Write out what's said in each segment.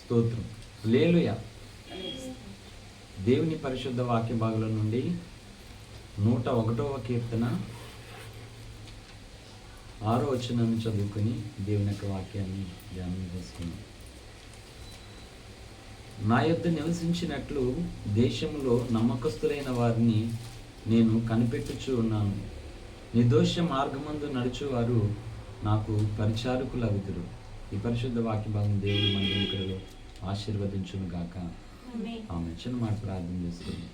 స్తోత్రం. హల్లెలూయా. దేవుని పరిశుద్ధ వాక్య భాగంలో నుండి 101వ కీర్తన 6వ వచనాన్ని చదువుకొని దేవుని యొక్క వాక్యాన్ని ధ్యానం చేసుకున్నాం. నా యొద్ద నివసించినట్లు దేశంలో నమ్మకస్తులైన వారిని నేను కనిపెట్టుచూ ఉన్నాను. నిర్దోష మార్గమందు నడుచువారు నాకు పరిచారకులగుదురు. ఈ పరిశుద్ధ వాక్య భాగం దేవుడు మన వెనుకలో ఆశీర్వదించును గాక. ఆమె చిన్న మాట ప్రార్థన చేసుకుంది.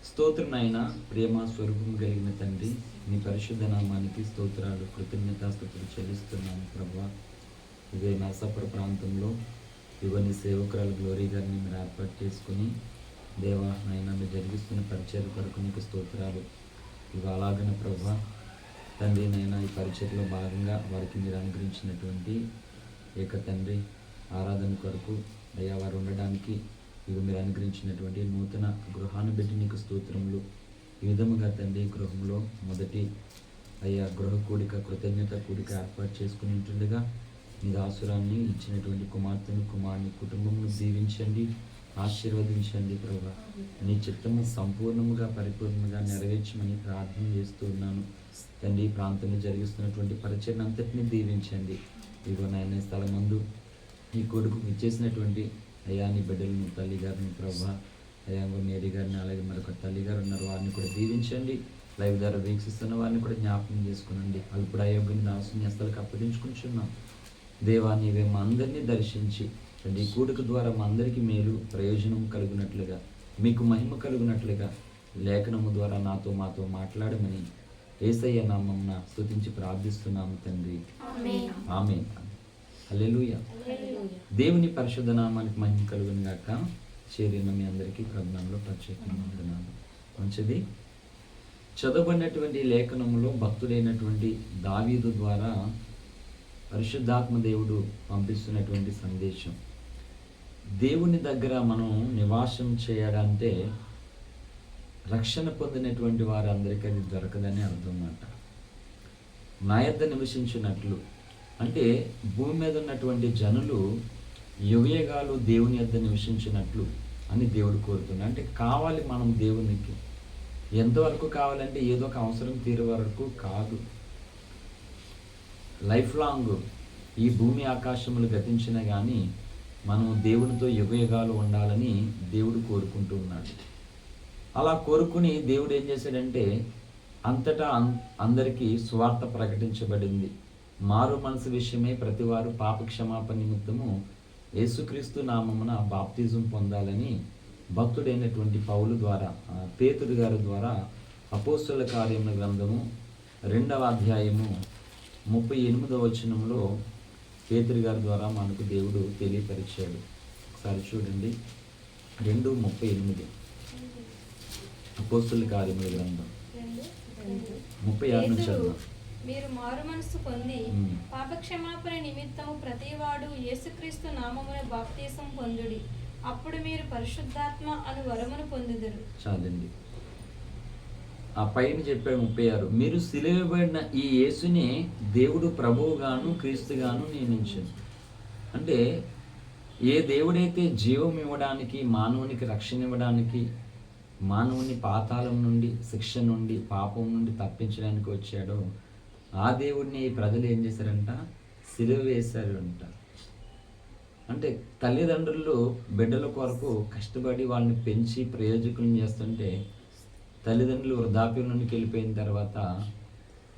స్తోత్రం నాయన, ప్రేమ స్వరూపం కలిగిన తండ్రి, నీ పరిశుద్ధ నామానికి స్తోత్రాలు, కృతజ్ఞతాస్తుతులు చెల్లిస్తున్నాను ప్రభువా. ఇదే నరసాపుర ప్రాంతంలో ఇవన్నీ సేవకురాలు గ్లోరీ గారిని మీరు ఏర్పాటు చేసుకుని దేవా నాయన మీరు జరిగిస్తున్న పరిచయం కొరకు నీకు స్తోత్రాలు. ఇవి అలాగన ప్రభువా తండ్రి నైనా ఈ పరిచయలో భాగంగా వారికి మీరు అనుగ్రహించినటువంటి ఏక తండ్రి ఆరాధన కొరకు అయ్యా వారు ఉండడానికి ఇవి మీరు అనుగ్రహించినటువంటి నూతన గృహాన్ని బట్టి నీకు స్తోత్రములు. ఈ విధముగా తండ్రి గృహంలో మొదటి అయ్యా గృహ కూడిక కృతజ్ఞత కూడిక ఏర్పాటు చేసుకుని ఉంటుండగా మీ దాసురాన్ని ఇచ్చినటువంటి కుమార్తెను కుమారుని కుటుంబమును దీవించండి, ఆశీర్వదించండి ప్రభా. నీ చిత్తము సంపూర్ణముగా పరిపూర్ణంగా నెరవేర్చమని ప్రార్థన చేస్తూ ఉన్నాను తండ్రి. ఈ ప్రాంతంలో జరిగిస్తున్నటువంటి పరిచయం అంతటినీ దీవించండి. ఇదిగో నాయన స్థలం ముందు ఈ కొడుకు ఇచ్చేసినటువంటి అయ్యా నీ బిడ్డలను తల్లి గారిని ప్రభా అయ్యా మేరీ గారిని అలాగే మరొక తల్లి గారు ఉన్నారు, వారిని కూడా దీవించండి. లైవ్ ద్వారా వీక్షిస్తున్న వారిని కూడా జ్ఞాపకం చేసుకునండి. అల్పుడు అయోగ్యుని దాసుని హస్తాలకు అప్పగించుకుంటున్నాం దేవా. నీవే మా అందరినీ దర్శించి ఈ కూడిక ద్వారా మా అందరికీ మేలు ప్రయోజనం కలుగునట్లుగా మీకు మహిమ కలుగునట్లుగా లేఖనము ద్వారా మాతో మాట్లాడమని యేసయ్య నామమున స్తుతించి ప్రార్థిస్తున్నాము తండ్రి. ఆమేన్. హల్లెలూయా. దేవుని పరిశుద్ధ నామానికి మహిమ కలుగును గాక. చేరిన మీ అందరికీ ప్రభునామములో ప్రత్యేకంగా వందనాలు. మంచిది. చదవబడినటువంటి లేఖనములో భక్తుడైనటువంటి దావీదు ద్వారా పరిశుద్ధాత్మ దేవుడు పంపిస్తున్నటువంటి సందేశం, దేవుని దగ్గర మనం నివాసం చేయాలంటే రక్షణ పొందినటువంటి వారందరికీ అది దొరకదని అర్థం అన్నమాట. నా యొద్ద నివసించినట్లు అంటే భూమి మీద ఉన్నటువంటి జనులు యుగయుగాలు దేవుని యొద్ద నివసించినట్లు అని దేవుడు కోరుతున్నాడు. అంటే కావాలి మనం దేవునికి. ఎంతవరకు కావాలంటే ఏదో ఒక అవసరం తీరే వరకు కాదు, లైఫ్ లాంగ్ ఈ భూమి ఆకాశములు గతించినా కానీ మనం దేవునితో యుగయుగాలు ఉండాలని దేవుడు కోరుకుంటూ ఉన్నాడు. అలా కోరుకుని దేవుడు ఏం చేశాడంటే అంతటా అందరికీ సువార్త ప్రకటించబడింది. మారు మనసు విషయమే ప్రతివారు పాప క్షమాపణ నిమిత్తము యేసుక్రీస్తు నామమున బాప్తిజం పొందాలని భక్తుడైనటువంటి పౌలు ద్వారా పేతురు గారి ద్వారా అపోస్తలుల కార్యముల గ్రంథము 2వ అధ్యాయము 38వ వచనంలో పేతురు గారి ద్వారా మనకు దేవుడు తెలియపరిచాడు. ఒకసారి చూడండి, 2:38 అపోస్తలుల కార్యముల గ్రంథం 36 నుంచి చదువు. మీరు మారు మనసు పొంది పాపక్షమాపణ నిమిత్తము ప్రతివాడు యేసుక్రీస్తు నామమున బాప్తిసం పొందుడి, అప్పుడు మీరు పరిశుద్ధాత్మ అను వరమును పొందుదురు. చాలండి. ఆ పైన చెప్పాడు 36, మీరు సిలువబడిన ఈ యేసునే దేవుడు ప్రభువుగాను క్రీస్తుగాను నియమించాడు. అంటే ఏ దేవుడైతే జీవం ఇవ్వడానికి, మానవునికి రక్షణ ఇవ్వడానికి, మానవుని పాతాళం నుండి, శిక్ష నుండి, పాపం నుండి తప్పించడానికి వచ్చాడో ఆ దేవుడిని ప్రజలు ఏం చేశారంట? సిలువ వేశారు అంట. అంటే తల్లిదండ్రులు బిడ్డల కొరకు కష్టపడి వాళ్ళని పెంచి ప్రయోజకులను చేస్తుంటే తల్లిదండ్రులు వృద్ధాప్యం నుండి వెళ్ళిపోయిన తర్వాత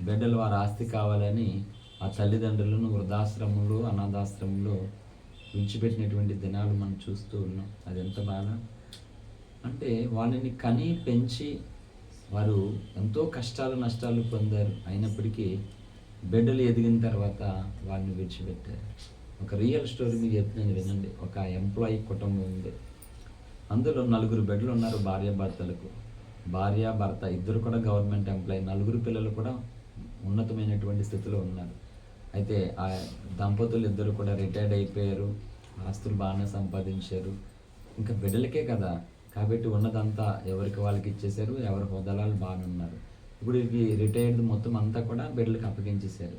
బిడ్డలు వారి ఆస్తి కావాలని ఆ తల్లిదండ్రులను వృద్ధాశ్రమంలో అనాథాశ్రమంలో విడిచిపెట్టినటువంటి దినాలు మనం చూస్తూ ఉన్నాం. అది ఎంత బాధ అంటే వాళ్ళని కని పెంచి వారు ఎంతో కష్టాలు నష్టాలు పొందారు. అయినప్పటికీ బిడ్డలు ఎదిగిన తర్వాత వారిని విడిచిపెట్టారు. ఒక రియల్ స్టోరీ మీకు చెప్తున్నాను, వినండి. ఒక ఎంప్లాయీ కుటుంబం ఉంది. అందులో 4 బిడ్డలు ఉన్నారు, భార్యాభర్తలకు. భార్య భర్త ఇద్దరు కూడా గవర్నమెంట్ ఎంప్లాయీ, 4 పిల్లలు కూడా ఉన్నతమైనటువంటి స్థితిలో ఉన్నారు. అయితే ఆ దంపతులు ఇద్దరు కూడా రిటైర్డ్ అయిపోయారు, ఆస్తులు బాగానే సంపాదించారు. ఇంకా బిడ్డలకే కదా కాబట్టి ఉన్నదంతా ఎవరికి వాళ్ళకి ఇచ్చేశారు, ఎవరి హోదాలు బాగానే ఉన్నారు. ఇప్పుడు ఈ రిటైర్డ్ మొత్తం అంతా కూడా బిడ్డలకు అప్పగించేశారు.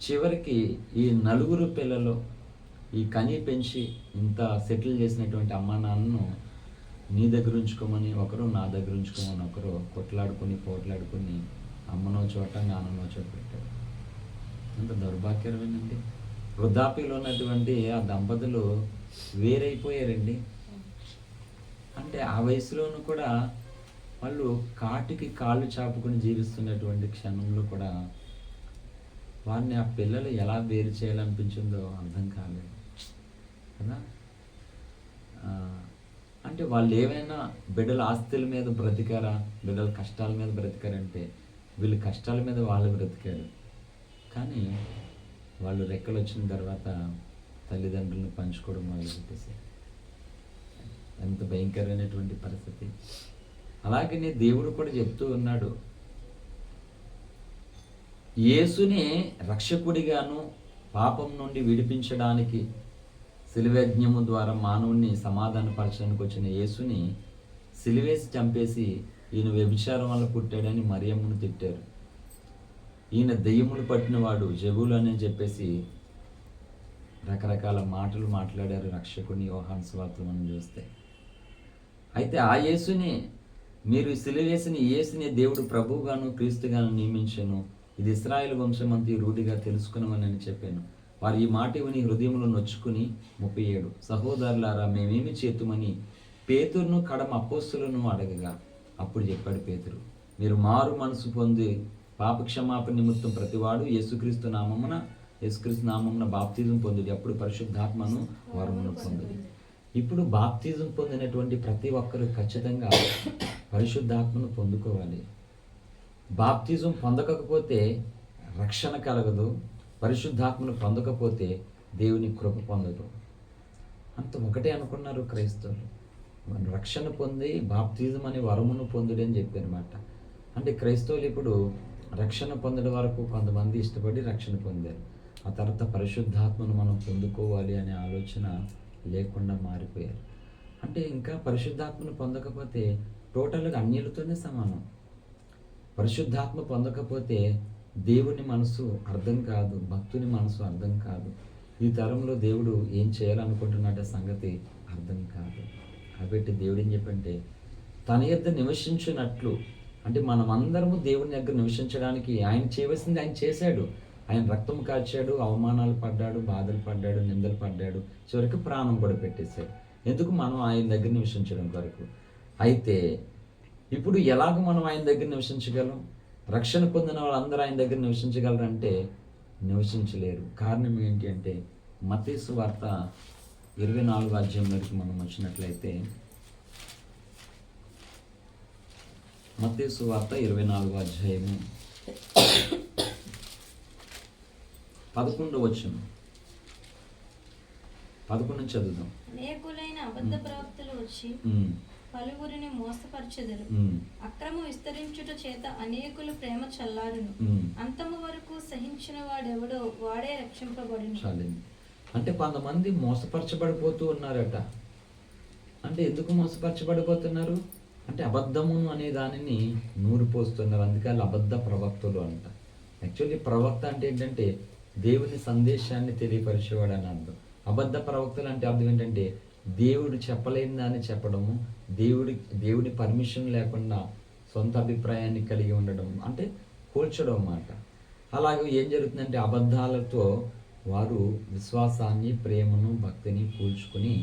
చివరికి ఈ 4 పిల్లలు ఈ కని పెంచి ఇంత సెటిల్ చేసినటువంటి అమ్మా నాన్నను నీ దగ్గర ఉంచుకోమని ఒకరు, నా దగ్గర ఉంచుకోమని ఒకరు కొట్లాడుకుని పోట్లాడుకుని అమ్మనో చోట నాన్ననో చోట పెట్టారు. అంత దౌర్భాగ్యమేనండి. వృద్ధాప్యంలో ఉన్నటువంటి ఆ దంపతులు వేరైపోయారండి. అంటే ఆ వయసులోనూ కూడా వాళ్ళు కాటికి కాళ్ళు చాపుకుని జీవిస్తున్నటువంటి క్షణంలో కూడా వారిని ఆ పిల్లలు ఎలా వేరు చేయాలనిపించిందో అర్థం కాలేదు కదా. అంటే వాళ్ళు ఏమైనా బిడ్డల ఆస్తుల మీద బ్రతికారా, బిడ్డల కష్టాల మీద బ్రతికారంటే వీళ్ళు కష్టాల మీద వాళ్ళు బ్రతికారు. కానీ వాళ్ళు రెక్కలు వచ్చిన తర్వాత తల్లిదండ్రులను పంచుకోవడం మొదలుపెట్టేసారు. ఎంత భయంకరమైనటువంటి పరిస్థితి. అలాగనే దేవుడు కూడా చెప్తూ ఉన్నాడు, యేసునే రక్షకుడిగాను పాపం నుండి విడిపించడానికి శిలువయజ్ఞము ద్వారా మానవుణ్ణి సమాధానపరచడానికి వచ్చిన యేసుని సిలువేసి చంపేసి ఈయన వ్యభిచారం వల్ల పుట్టాడని మరియమ్మను తిట్టారు. ఈయన దెయ్యములు పట్టినవాడు జబూలు అని చెప్పేసి రకరకాల మాటలు మాట్లాడారు రక్షకుని యోహాను సువార్తలో మనం చూస్తే. అయితే ఆ యేసుని మీరు సిలువేసిన యేసుని దేవుడు ప్రభువుగాను క్రీస్తుగాను నియమించను, ఇది ఇశ్రాయేలు వంశమంతి రూఢిగా తెలుసుకున్నామని అని చెప్పాను. వారు ఈ మాట విని హృదయంలో నొచ్చుకుని 37 సహోదరులారా మేమేమి చేతుమని పేతురును కడమ అపోస్తులను అడగగా అప్పుడు చెప్పాడు పేతురు, మీరు మారు మనసు పొంది పాప క్షమాపణ నిమిత్తం ప్రతివాడు యేసుక్రీస్తు నామమున బాప్తిజం పొందుడి, అప్పుడు పరిశుద్ధాత్మను వరమును పొందుడి. ఇప్పుడు బాప్తిజం పొందినటువంటి ప్రతి ఒక్కరు ఖచ్చితంగా పరిశుద్ధాత్మను పొందుకోవాలి. బాప్తిజం పొందకపోతే రక్షణ కలగదు, పరిశుద్ధాత్మను పొందకపోతే దేవుని కృప పొందదు. అంత ఒకటే అనుకున్నారు క్రైస్తవులు. రక్షణ పొంది బాప్తిజం అనే వరమును పొందుడి అని చెప్పారన్నమాట. అంటే క్రైస్తవులు ఇప్పుడు రక్షణ పొందడం వరకు కొంతమంది ఇష్టపడి రక్షణ పొందారు, ఆ తర్వాత పరిశుద్ధాత్మను మనం పొందుకోవాలి అనే ఆలోచన లేకుండా మారిపోయారు. అంటే ఇంకా పరిశుద్ధాత్మను పొందకపోతే టోటల్గా అన్యులతోనే సమానం. పరిశుద్ధాత్మ పొందకపోతే దేవుని మనసు అర్థం కాదు, భక్తుని మనసు అర్థం కాదు. ఈ తరంలో దేవుడు ఏం చేయాలనుకుంటున్నాడే సంగతి అర్థం కాదు. కాబట్టి దేవుడు ఏం చెప్పంటే తన యొద్ద నివసించినట్లు, అంటే మనం అందరము దేవుని దగ్గర నివసించడానికి ఆయన చేయవలసింది ఆయన చేశాడు. ఆయన రక్తం కాచాడు, అవమానాలు పడ్డాడు, బాధలు పడ్డాడు, నిందలు పడ్డాడు, చివరికి ప్రాణం కూడా పెట్టేశాడు. ఎందుకు? మనం ఆయన దగ్గర నివసించడం కొరకు. అయితే ఇప్పుడు ఎలాగ మనం ఆయన దగ్గర నివసించగలం? రక్షణ పొందిన వాళ్ళందరూ ఆయన దగ్గర నివసించగలరంటే నివసించలేరు. కారణం ఏంటి అంటే మత్తయి సువార్త 24వ అధ్యాయంలోకి మనం వచ్చినట్లయితే మత్తయి సువార్త 24వ అధ్యాయము 11వ వచనం 11 నుంచి చదువుదాం. అనేకులైన అబద్ధ ప్రవక్తలు వచ్చి పలువురిని మోసపరచెదరు, అక్రమ విస్తరించుట చేత అనేకులు ప్రేమ చల్లారును, అంతము వరకు సహించిన వాడెవడో వాడే రక్షింపబడును. అంటే కొంతమంది మోసపరచబడిపోతూ ఉన్నారట. అంటే ఎందుకు మోసపరచబడిపోతున్నారు అంటే అబద్ధమును అనే దానిని నూరిపోస్తున్నారు. అందుకే వాళ్ళు అబద్ధ ప్రవక్తలు అంట. యాక్చువల్లీ ప్రవక్త అంటే ఏంటంటే దేవుని సందేశాన్ని తెలియపరిచేవాడు అని అర్థం. అబద్ధ ప్రవక్తలు అంటే అర్థం ఏంటంటే దేవుడు చెప్పలేని దాన్ని చెప్పడము, దేవుడి పర్మిషన్ లేకుండా సొంత అభిప్రాయాన్ని కలిగి ఉండడం, అంటే కూల్చడం అన్నమాట. అలాగే ఏం జరుగుతుందంటే అబద్ధాలతో వారు విశ్వాసాన్ని, ప్రేమను, భక్తిని కూల్చుకుని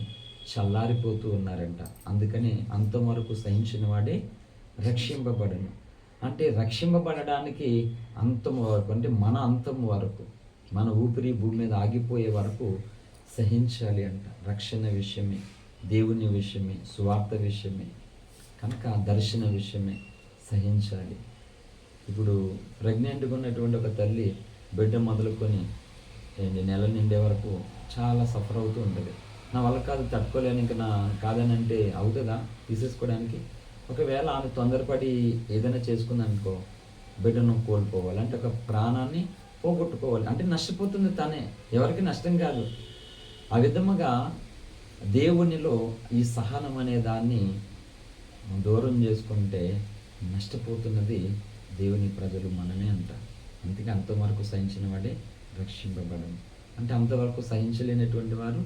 చల్లారిపోతూ ఉన్నారంట. అందుకని అంతం వరకు సహించిన వాడే రక్షింపబడను. అంటే రక్షింపబడడానికి అంతం వరకు, అంటే మన అంతం వరకు, మన ఊపిరి భూమి మీద ఆగిపోయే వరకు సహించాలి అంట. రక్షణ విషయమే, దేవుని విషయమే, సువార్త విషయమే, కనుక దర్శన విషయమే సహించాలి. ఇప్పుడు ప్రెగ్నెంట్గా ఉన్నటువంటి ఒక తల్లి బిడ్డ మొదలుకొని నెల నిండే వరకు చాలా సఫర్ అవుతూ ఉంటుంది. నా వల్ల కాదు, తట్టుకోలేను, ఇంకా నా కాదని అంటే అవుతుందా తీసేసుకోవడానికి? ఒకవేళ ఆమె తొందరపడి ఏదైనా చేసుకుందనుకో బిడ్డను కోల్పోవాలి, అంటే ఒక ప్రాణాన్ని పోగొట్టుకోవాలి, అంటే నష్టపోతుంది తనే, ఎవరికి నష్టం కాదు. ఆ విధముగా దేవునిలో ఈ సహనం అనే దాన్ని దూరం చేసుకుంటే నష్టపోతున్నది దేవుని ప్రజలు మనమే అంట. అందుకే అంతవరకు సహించిన వాడే రక్షింపబడను. అంటే అంతవరకు సహించలేనటువంటి వారు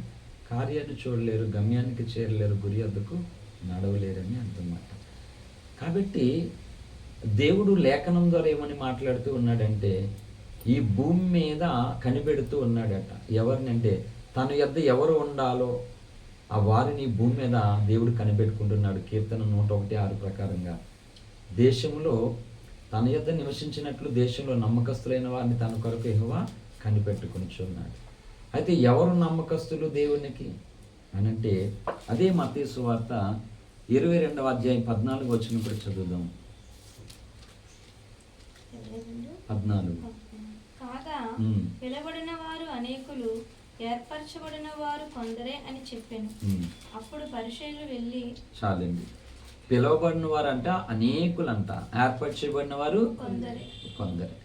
కార్యాన్ని చూడలేరు, గమ్యానికి చేరలేరు, గురి వద్దకు నడవలేరని అర్థమాట. కాబట్టి దేవుడు లేఖనం ద్వారా ఏమని మాట్లాడుతూ ఉన్నాడంటే, ఈ భూమి మీద కనిపెడుతూ ఉన్నాడట. ఎవరినంటే తన యొద్ద ఎవరు ఉండాలో ఆ వారిని భూమి మీద దేవుడు కనిపెట్టుకుంటున్నాడు. కీర్తన 101:6 ప్రకారంగా దేశంలో తన యొద్ద నివసించినట్లు దేశంలో నమ్మకస్తులైన వారిని తన కొరకు యెహోవా కనిపెట్టుకొనిచున్నాడు. అయితే ఎవరు నమ్మకస్తులు దేవునికి అనంటే, అదే మత్తయి సువార్త 22వ అధ్యాయం 14 వచనం కూడా చదువుదాం. 14. కాగా పిలబడిన వారు అనేకులు, ఏర్పరచబడిన వారు కొందరే అని చెప్పాను. అప్పుడు పరిసయ్యులు వెళ్ళి, చాలండి, పిలువబడిన వారు అంట అనేకులంట, ఏర్పరచబడిన వారు కొందరే.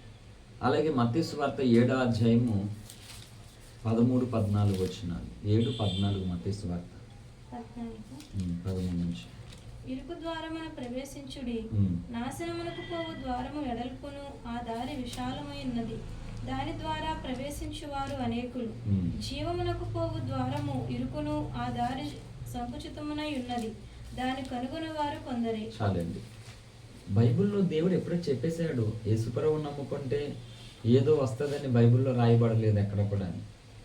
అలాగే మత్తయి సువార్త 7వ అధ్యాయము 13-14 వచనాలు. 7-14 మత్తయి సువార్త 13 నుంచి. ఇరుకు ద్వారమున ప్రవేశించుడి, నాశనమునకు పోవు ద్వారము వెడల్పును, ఆ దారి విశాలమైనది, దాని ద్వారా ప్రవేశించువారు అనేకులు. జీవమునకు పోవు ద్వారము ఇరుకును, ఆ దారి సంకుచితమునై ఉన్నది, దాని కనుగొని వారు కొందరే. చాలండి. బైబిల్లో దేవుడు ఎప్పుడో చెప్పేశాడు, యేసుప్రభువు నమ్ముకుంటే ఏదో వస్తుందని బైబిల్లో రాయబడలేదు ఎక్కడ కూడా.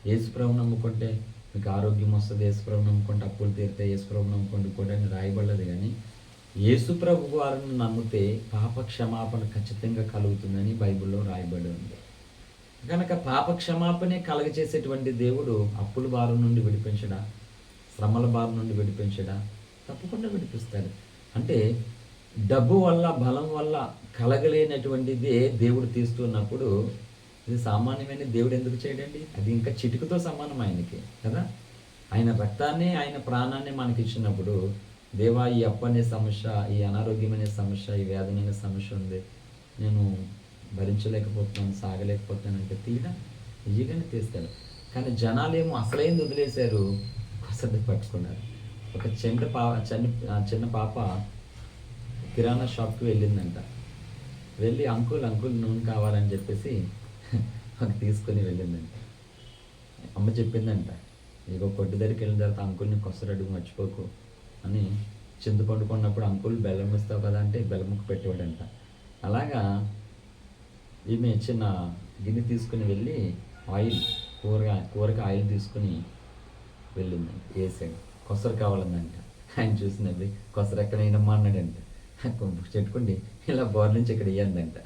యేసుప్రభువు నమ్ముకుంటే మీకు ఆరోగ్యం వస్తుంది, యేసుప్రభువు నమ్ముకుంటే అప్పులు తీరితే, యేసుప్రభువు నమ్ముకుంటే కూడా అని రాయబడలేదు. కానీ యేసుప్రభు వారిని నమ్మితే పాప క్షమాపణ ఖచ్చితంగా కలుగుతుందని బైబిల్లో రాయబడి ఉంది. కనుక పాప క్షమాపణే కలగచేసేటువంటి దేవుడు అప్పుల భారం నుండి విడిపించడా, శ్రమల భారం నుండి విడిపించడా? తప్పకుండా విడిపిస్తాడు. అంటే డబ్బు వల్ల, బలం వల్ల కలగలేనటువంటిదే దేవుడు తీస్తున్నప్పుడు ఇది సామాన్యమైన దేవుడు ఎందుకు చేయడండి? అది ఇంకా చిటికతో సమానం ఆయనకి కదా. ఆయన రక్తాన్ని, ఆయన ప్రాణాన్ని మనకి ఇచ్చినప్పుడు, దేవా ఈ అప్పు అనే సమస్య, ఈ అనారోగ్యం అనే సమస్య, ఈ వేదన అనే సమస్య ఉంది, నేను భరించలేకపోతున్నాను, సాగలేకపోతున్నాను అంటే తీయడా ఈజీగానే తీస్తాడు. కానీ జనాలేమో అసలైంది వదిలేశారు, కొసది పట్టుకున్నారు. ఒక చిన్న పాప కిరాణా షాప్కి వెళ్ళిందంట. వెళ్ళి అంకుల్ నూనె కావాలని చెప్పేసి తీసుకొని వెళ్ళిందంట. అమ్మ చెప్పిందంట, ఇగో కొట్టు దగ్గరికి వెళ్ళిన తర్వాత అంకుల్ని కొసరడుగు మర్చిపోకు అని. చింతపండు కొన్నప్పుడు అంకుల్ బెల్లం ఇస్తావు కదా అంటే బెల్లం ముక్క పెట్టేవాడంట. అలాగా ఈమె చిన్న గిన్నె తీసుకుని వెళ్ళి ఆయిల్, కూరకి ఆయిల్ తీసుకుని వెళ్ళిందంట. వేసాడు, కొసరు కావాలందంట. ఆయన చూసినది, కొసరు ఎక్కడైనమ్మా అన్నాడంట. చెట్టుకుండి ఇలా బోర్ నుంచి ఇక్కడ వేయందంట.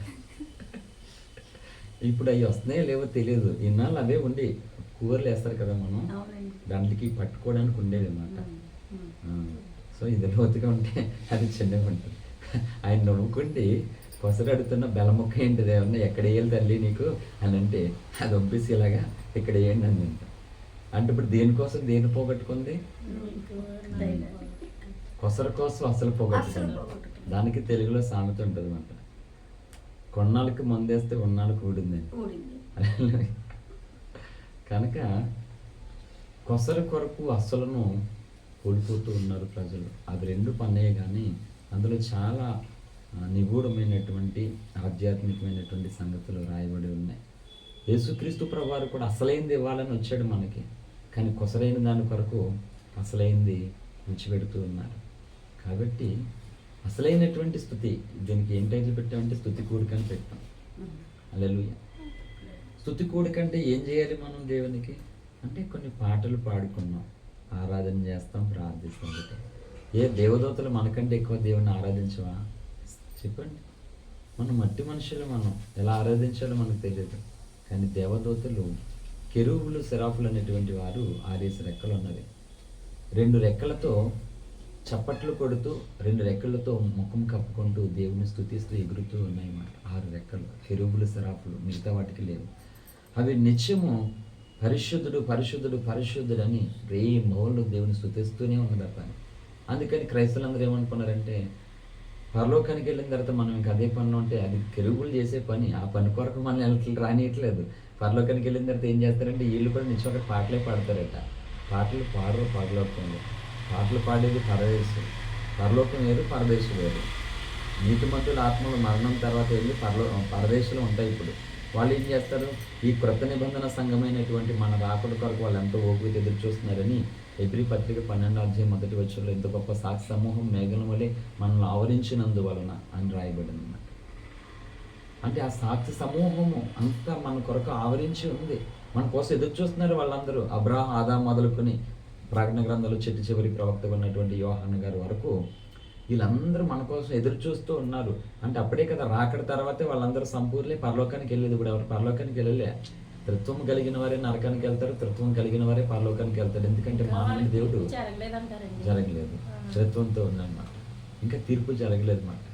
ఇప్పుడు అవి వస్తున్నాయో లేవో తెలియదు. ఇన్నాళ్ళు అవే ఉండి కూరలు వేస్తారు కదా మనం, దాంట్లోకి పట్టుకోవడానికి ఉండేది అన్నమాట. సో ఇది లోతుగా ఉంటే అది చిన్నగా ఉంటుంది. ఆయన నవ్వుకుంటే కొసరు అడుగుతున్న బెల్ల ముక్క ఏంటిది, ఏమన్నా ఎక్కడ వేయాలి తల్లి నీకు అని అంటే, అది పంపిసి ఇలాగా ఇక్కడ వేయండి అని అంటే ఇప్పుడు దేనికోసం దేని పోగొట్టుకుంది? కొసరు కోసం అసలు పోగొట్టుకుంది. దానికి తెలుగులో సామెత ఉంటుంది అన్నమాట, కొన్నాళ్ళకి మందేస్తే ఉన్నాళ్ళకి ఊడిందని. కనుక కొసరు కొరకు అసలును కోల్పోతూ ఉన్నారు ప్రజలు. అది రెండు పన్నయ్య, కానీ అందులో చాలా నిగూఢమైనటువంటి ఆధ్యాత్మికమైనటువంటి సంగతులు రాయబడి ఉన్నాయి. యేసుక్రీస్తు ప్రభువారు కూడా అసలైంది ఇవ్వాలని వచ్చాడు మనకి, కానీ కొసరైన దాని కొరకు అసలైంది విడిచిపెడుతూ ఉన్నారు. కాబట్టి అసలైనటువంటి స్తుతి, దీనికి ఏం టైటిల్ పెట్టామంటే స్తుతి కూడిక అని పెట్టాం. హల్లెలూయా. స్తుతి కూడిక అంటే ఏం చేయాలి మనం దేవునికి అంటే, కొన్ని పాటలు పాడుకున్నాం, ఆరాధన చేస్తాం, ప్రార్థిస్తాం. ఏ దేవదూతలు మనకంటే ఎక్కువ దేవుని ఆరాధించవా చెప్పండి? మనం మట్టి మనుషులు, మనం ఎలా ఆరాధించాలో మనకు తెలియదు. కానీ దేవదూతలు, కెరూబులు, సెరాఫులు అనేటువంటి వారు 6 రెక్కలు ఉన్నవి. 2 రెక్కలతో చప్పట్లు కొడుతూ, 2 రెక్కలతో ముఖం కప్పుకుంటూ దేవుని స్తుతిస్తూ ఎగురుతూ ఉన్నాయన్నమాట. 6 రెక్కలు కెరూబులు, సెరాఫులు, మిగతా వాటికి లేవు. అవి నిత్యము పరిశుద్ధుడు పరిశుద్ధుడు పరిశుద్ధుడు అని ప్రేమోళ్ళు దేవుని స్తుతిస్తూనే ఉన్నదట. అందుకని క్రైస్తవులందరూ ఏమనుకున్నారంటే, పరలోకానికి వెళ్ళిన తర్వాత మనం ఇంకా అదే పనిలో ఉంటే అది కెరూబులు చేసే పని, ఆ పని కొరకు మనల్ని రానియట్లేదు. పరలోకానికి వెళ్ళిన తర్వాత ఏం చేస్తారంటే, వీళ్ళు కూడా నిత్యం ఒక పాటలే పాడతారట. పాటలు పాడరు పరలోకంలో. పాటలు పాడేది పరదేశం, పరలోకం వేరు, పరదేశం వేరు. నీతిమంతుల ఆత్మలు మరణం తర్వాత వెళ్ళి పరదేశంలో ఉంటాయి. ఇప్పుడు వాళ్ళు ఏం చేస్తారు, ఈ క్రొత్త నిబంధన సంఘమైనటువంటి మన రాకడ కొరకు వాళ్ళు ఎంతో ఓపిక ఎదురు చూస్తున్నారని హెబ్రీ పత్రిక 12 ఇంత గొప్ప సాక్షి సమూహం మేఘం వలె మనల్ని ఆవరించినందువలన అని రాయబడింది అన్నమాట. అంటే ఆ సాక్షి సమూహము అంతా మన కొరకు ఆవరించి ఉంది, మన కోసం ఎదురు చూస్తున్నారు వాళ్ళందరూ. అబ్రాహం ఆదాం మొదలుకొని ప్రకటన గ్రంథంలో చివరి ప్రవక్త ఉన్నటువంటి యోహాను గారి వరకు వీళ్ళందరూ మన కోసం ఎదురు చూస్తూ ఉన్నారు. అంటే అప్పుడే కదా రాకడ తర్వాతే వాళ్ళందరూ సంపూర్ణే పరలోకానికి వెళ్ళేది. ఇప్పుడు ఎవరు పరలోకానికి వెళ్ళలే. త్రిత్వం కలిగిన వారే నరకానికి వెళ్తారు, త్రిత్వం కలిగిన వారే పరలోకానికి వెళ్తారు. ఎందుకంటే మానవుని దేవుడు జరగలేదు, త్రిత్వంతో ఉందన్నమాట. ఇంకా తీర్పు జరగలేదు అన్నమాట.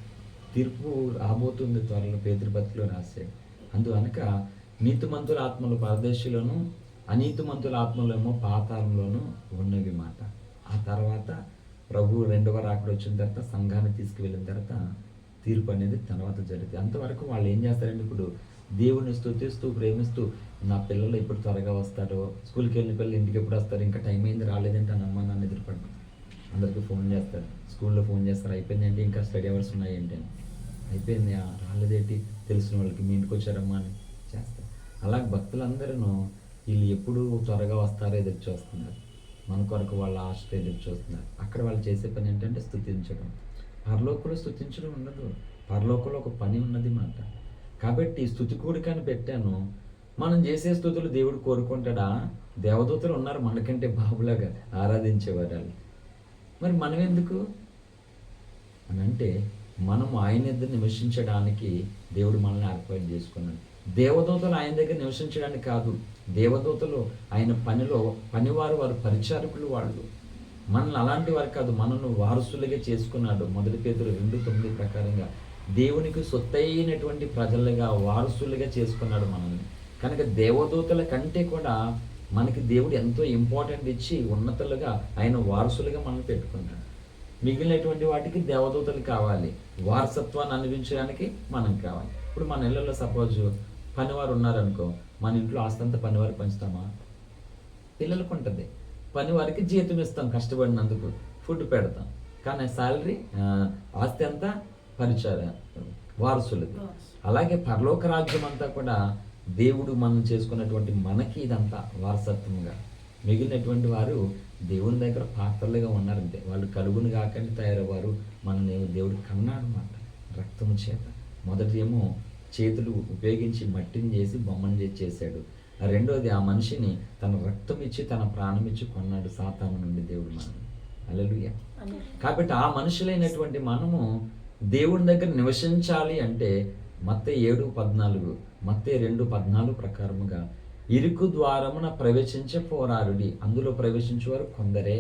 తీర్పు రాబోతుంది త్వరలో, పేతృపత్రికలో రాశాడు. అందువనక నీతిమంతుల ఆత్మలు పరదేశంలోను, అనీతిమంతుల ఆత్మలేమో పాతాళంలోనూ ఉన్నవి మాట. ఆ తర్వాత ప్రభు రెండవ రాకడ వచ్చిన తర్వాత సంఘాన్ని తీసుకువెళ్ళిన తర్వాత తీర్పు అనేది తర్వాత జరుగుతుంది. అంతవరకు వాళ్ళు ఏం చేస్తారంటే, ఇప్పుడు దేవుడిని స్తుతిస్తూ ప్రేమిస్తూ నా పిల్లలు ఎప్పుడు త్వరగా వస్తారో, స్కూల్కి వెళ్ళిన పిల్లలు ఇంటికి ఎప్పుడు వస్తారు, ఇంకా టైం అయింది రాలేదంటే అని అమ్మ నాన్న ఎదురుపడతారు. అందరికీ ఫోన్ చేస్తారు, స్కూల్లో ఫోన్ చేస్తారు, అయిపోయిందండి ఇంకా స్టడీ అవర్స్ ఉన్నాయండి అని. అయిపోయింది రాలేదేంటి, తెలిసిన వాళ్ళకి మీ ఇంటికి వచ్చారమ్మా అని చేస్తారు. అలాగే భక్తులందరూ వీళ్ళు ఎప్పుడు త్వరగా వస్తారో ఎదురు చూస్తున్నారు, మన కొరకు వాళ్ళ ఆశతో ఎదురు చూస్తున్నారు. అక్కడ వాళ్ళు చేసే పని ఏంటంటే స్తుతించడం. పరలోకంలో స్తుతించడం ఉండదు, పరలోకంలో ఒక పని ఉన్నది మాట. కాబట్టి స్తుతి కూడికని పెట్టాను. మనం చేసే స్తుతులు దేవుడు కోరుకుంటాడా? దేవదూతలు ఉన్నారు మనకంటే బాబులాగా ఆరాధించేవారు. మరి మనం ఎందుకు అని అంటే, మనం ఆయన దగ్గర నివసించడానికి దేవుడు మనల్ని ఏర్పాటు చేసుకున్నాడు. దేవదూతలు ఆయన దగ్గర నివసించడానికి కాదు, దేవదూతలు ఆయన పనిలో పనివారు, వారు పరిచారకులు. వాళ్ళు మనల్ని అలాంటి వారు కాదు, మనల్ని వారసులుగా చేసుకున్నాడు. 1 పేతురు 2:9 ప్రకారంగా దేవునికి సొత్తైనటువంటి ప్రజలుగా వారసులుగా చేసుకున్నాడు మనల్ని. కనుక దేవదూతల కంటే కూడా మనకి దేవుడు ఎంతో ఇంపార్టెంట్ ఇచ్చి ఉన్నతులుగా ఆయన వారసులుగా మనం పెట్టుకున్నాడు. మిగిలినటువంటి వాటికి దేవదూతలు కావాలి, వారసత్వాన్ని అనుభవించడానికి మనం కావాలి. ఇప్పుడు మన ఇళ్ళల్లో సపోజ్ పనివారు ఉన్నారనుకో, మన ఇంట్లో ఆస్తంతా పనివారికి పంచుతామా? పిల్లలకు ఉంటుంది, పనివారికి జీతం ఇస్తాం, కష్టపడినందుకు ఫుడ్ పెడతాం. కానీ శాలరీ ఆస్తి అంతా పరిచార వారసులది. అలాగే పరలోక రాజ్యం అంతా కూడా దేవుడు మనం చేసుకున్నటువంటి మనకి ఇదంతా వారసత్వంగా. మిగిలినటువంటి వారు దేవుని దగ్గర పాత్రలుగా ఉన్నారంటే, వాళ్ళు కలుగును కాకండి తయారయ్యారు. మనల్ని దేవుడు కన్నాడు అన్నమాట రక్తము చేత. మొదటి ఏమో చేతులు ఉపయోగించి మట్టిని చేసి బొమ్మను చేశాడు. రెండోది ఆ మనిషిని తన రక్తం ఇచ్చి తన ప్రాణం ఇచ్చి కొన్నాడు సాతాను నుండి దేవుడు మనల్ని. హల్లెలూయా. కాబట్టి ఆ మనుషులైనటువంటి మనము దేవుని దగ్గర నివసించాలి అంటే మత్తయి 7:14, మత్తయి 2:14 ప్రకారముగా ఇరుకు ద్వారమున ప్రవేశించే పోరాడుడి, అందులో ప్రవేశించేవారు కొందరే,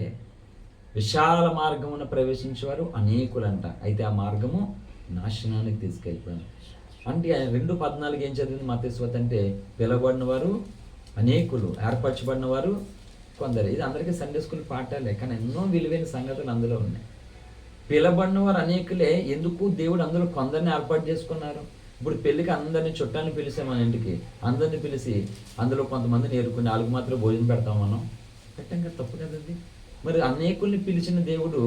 విశాల మార్గమున ప్రవేశించేవారు అనేకులంట. అయితే ఆ మార్గము నాశనానికి తీసుకెళ్ళిపోయాను. అంటే 2:14 ఏం చదివింది మత్తయి సువార్త అంటే, పిలవబడిన వారు అనేకులు, ఏర్పరచబడిన వారు కొందరు. ఇది అందరికీ సండే స్కూల్ పాఠాలే, కానీ ఎన్నో విలువైన సంగతులు అందులో ఉన్నాయి. పిలబడిన వారు అనేకులే, ఎందుకు దేవుడు అందులో కొందరిని ఏర్పాటు చేసుకున్నారు. ఇప్పుడు పెళ్ళికి అందరినీ చుట్టాన్ని పిలిచాం మన ఇంటికి, అందరిని పిలిచి అందులో కొంతమందిని ఏరుకుని వాళ్ళకి మాత్రం భోజనం పెడతాం మనం, పెట్టాం కదా, తప్పు కదండి. మరి అనేకుల్ని పిలిచిన దేవుడు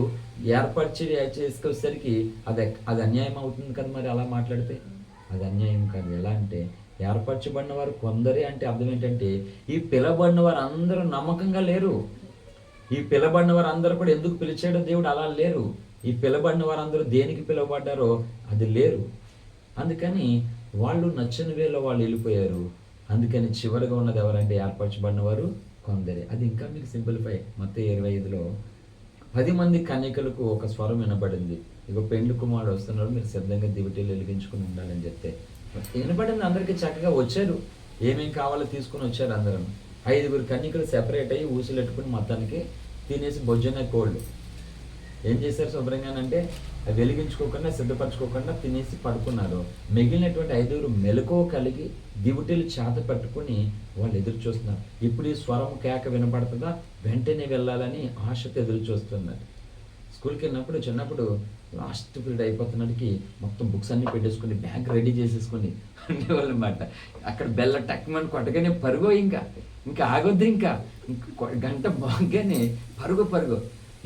ఏర్పరిచి చేసుకొచ్చేసరికి అది అన్యాయం అవుతుంది కదా. మరి అలా మాట్లాడితే అది అన్యాయం కాదు. ఎలా అంటే, ఏర్పరచబడిన వారు కొందరే అంటే అర్థం ఏంటంటే, ఈ పిలబడిన వారు అందరూ నమ్మకంగా లేరు. ఈ పిలబడిన వారు అందరూ కూడా ఎందుకు పిలిచాడో దేవుడు అలా లేరు. ఈ పిలబడిన వారందరూ దేనికి పిలవబడ్డారో అది లేరు. అందుకని వాళ్ళు నచ్చని వేలో వాళ్ళు వెళ్ళిపోయారు. అందుకని చివరిగా ఉన్నది ఎవరంటే, ఏర్పరచబడిన వారు కొందరే. అది ఇంకా మీకు సింప్లిఫై. మత్తయి 25లో 10 మంది కన్యకలకు ఒక స్వరం వినబడింది, ఇక పెండ్లి కుమారుడు వస్తున్నాడు, మీరు సిద్ధంగా దివిటీలు వెలిగించుకుని ఉండాలని చెప్తే వినబడింది. అందరికీ చక్కగా వచ్చారు, ఏమేం కావాలో తీసుకుని వచ్చారు అందరం. 5 కన్యకలు సెపరేట్ అయ్యి ఊసులెట్టుకుని మొత్తానికి తినేసి భోజన కోళ్ళు ఏం చేశారు శుభ్రంగానంటే, వెలిగించుకోకుండా సిద్ధపరచుకోకుండా తినేసి పడుకున్నారు. మిగిలినటువంటి 5 మెలకువ కలిగి దివిటీలు చేత పెట్టుకుని వాళ్ళు ఎదురు చూస్తున్నారు. ఇప్పుడు ఈ స్వరం కేక వినపడుతుందా, వెంటనే వెళ్ళాలని ఆశతో ఎదురు చూస్తున్నారు. స్కూల్కి వెళ్ళినప్పుడు చిన్నప్పుడు లాస్ట్ పీరియడ్ అయిపోతున్నట్టుకి మొత్తం బుక్స్ అన్నీ పెట్టేసుకుని బ్యాగ్ రెడీ చేసేసుకుని ఉండేవాళ్ళు అన్నమాట. అక్కడ బెల్ల టక్మని కొట్టగానే పరుగో, ఇంకా ఆగొద్దు, ఇంకా గంట బాగానే పరుగు.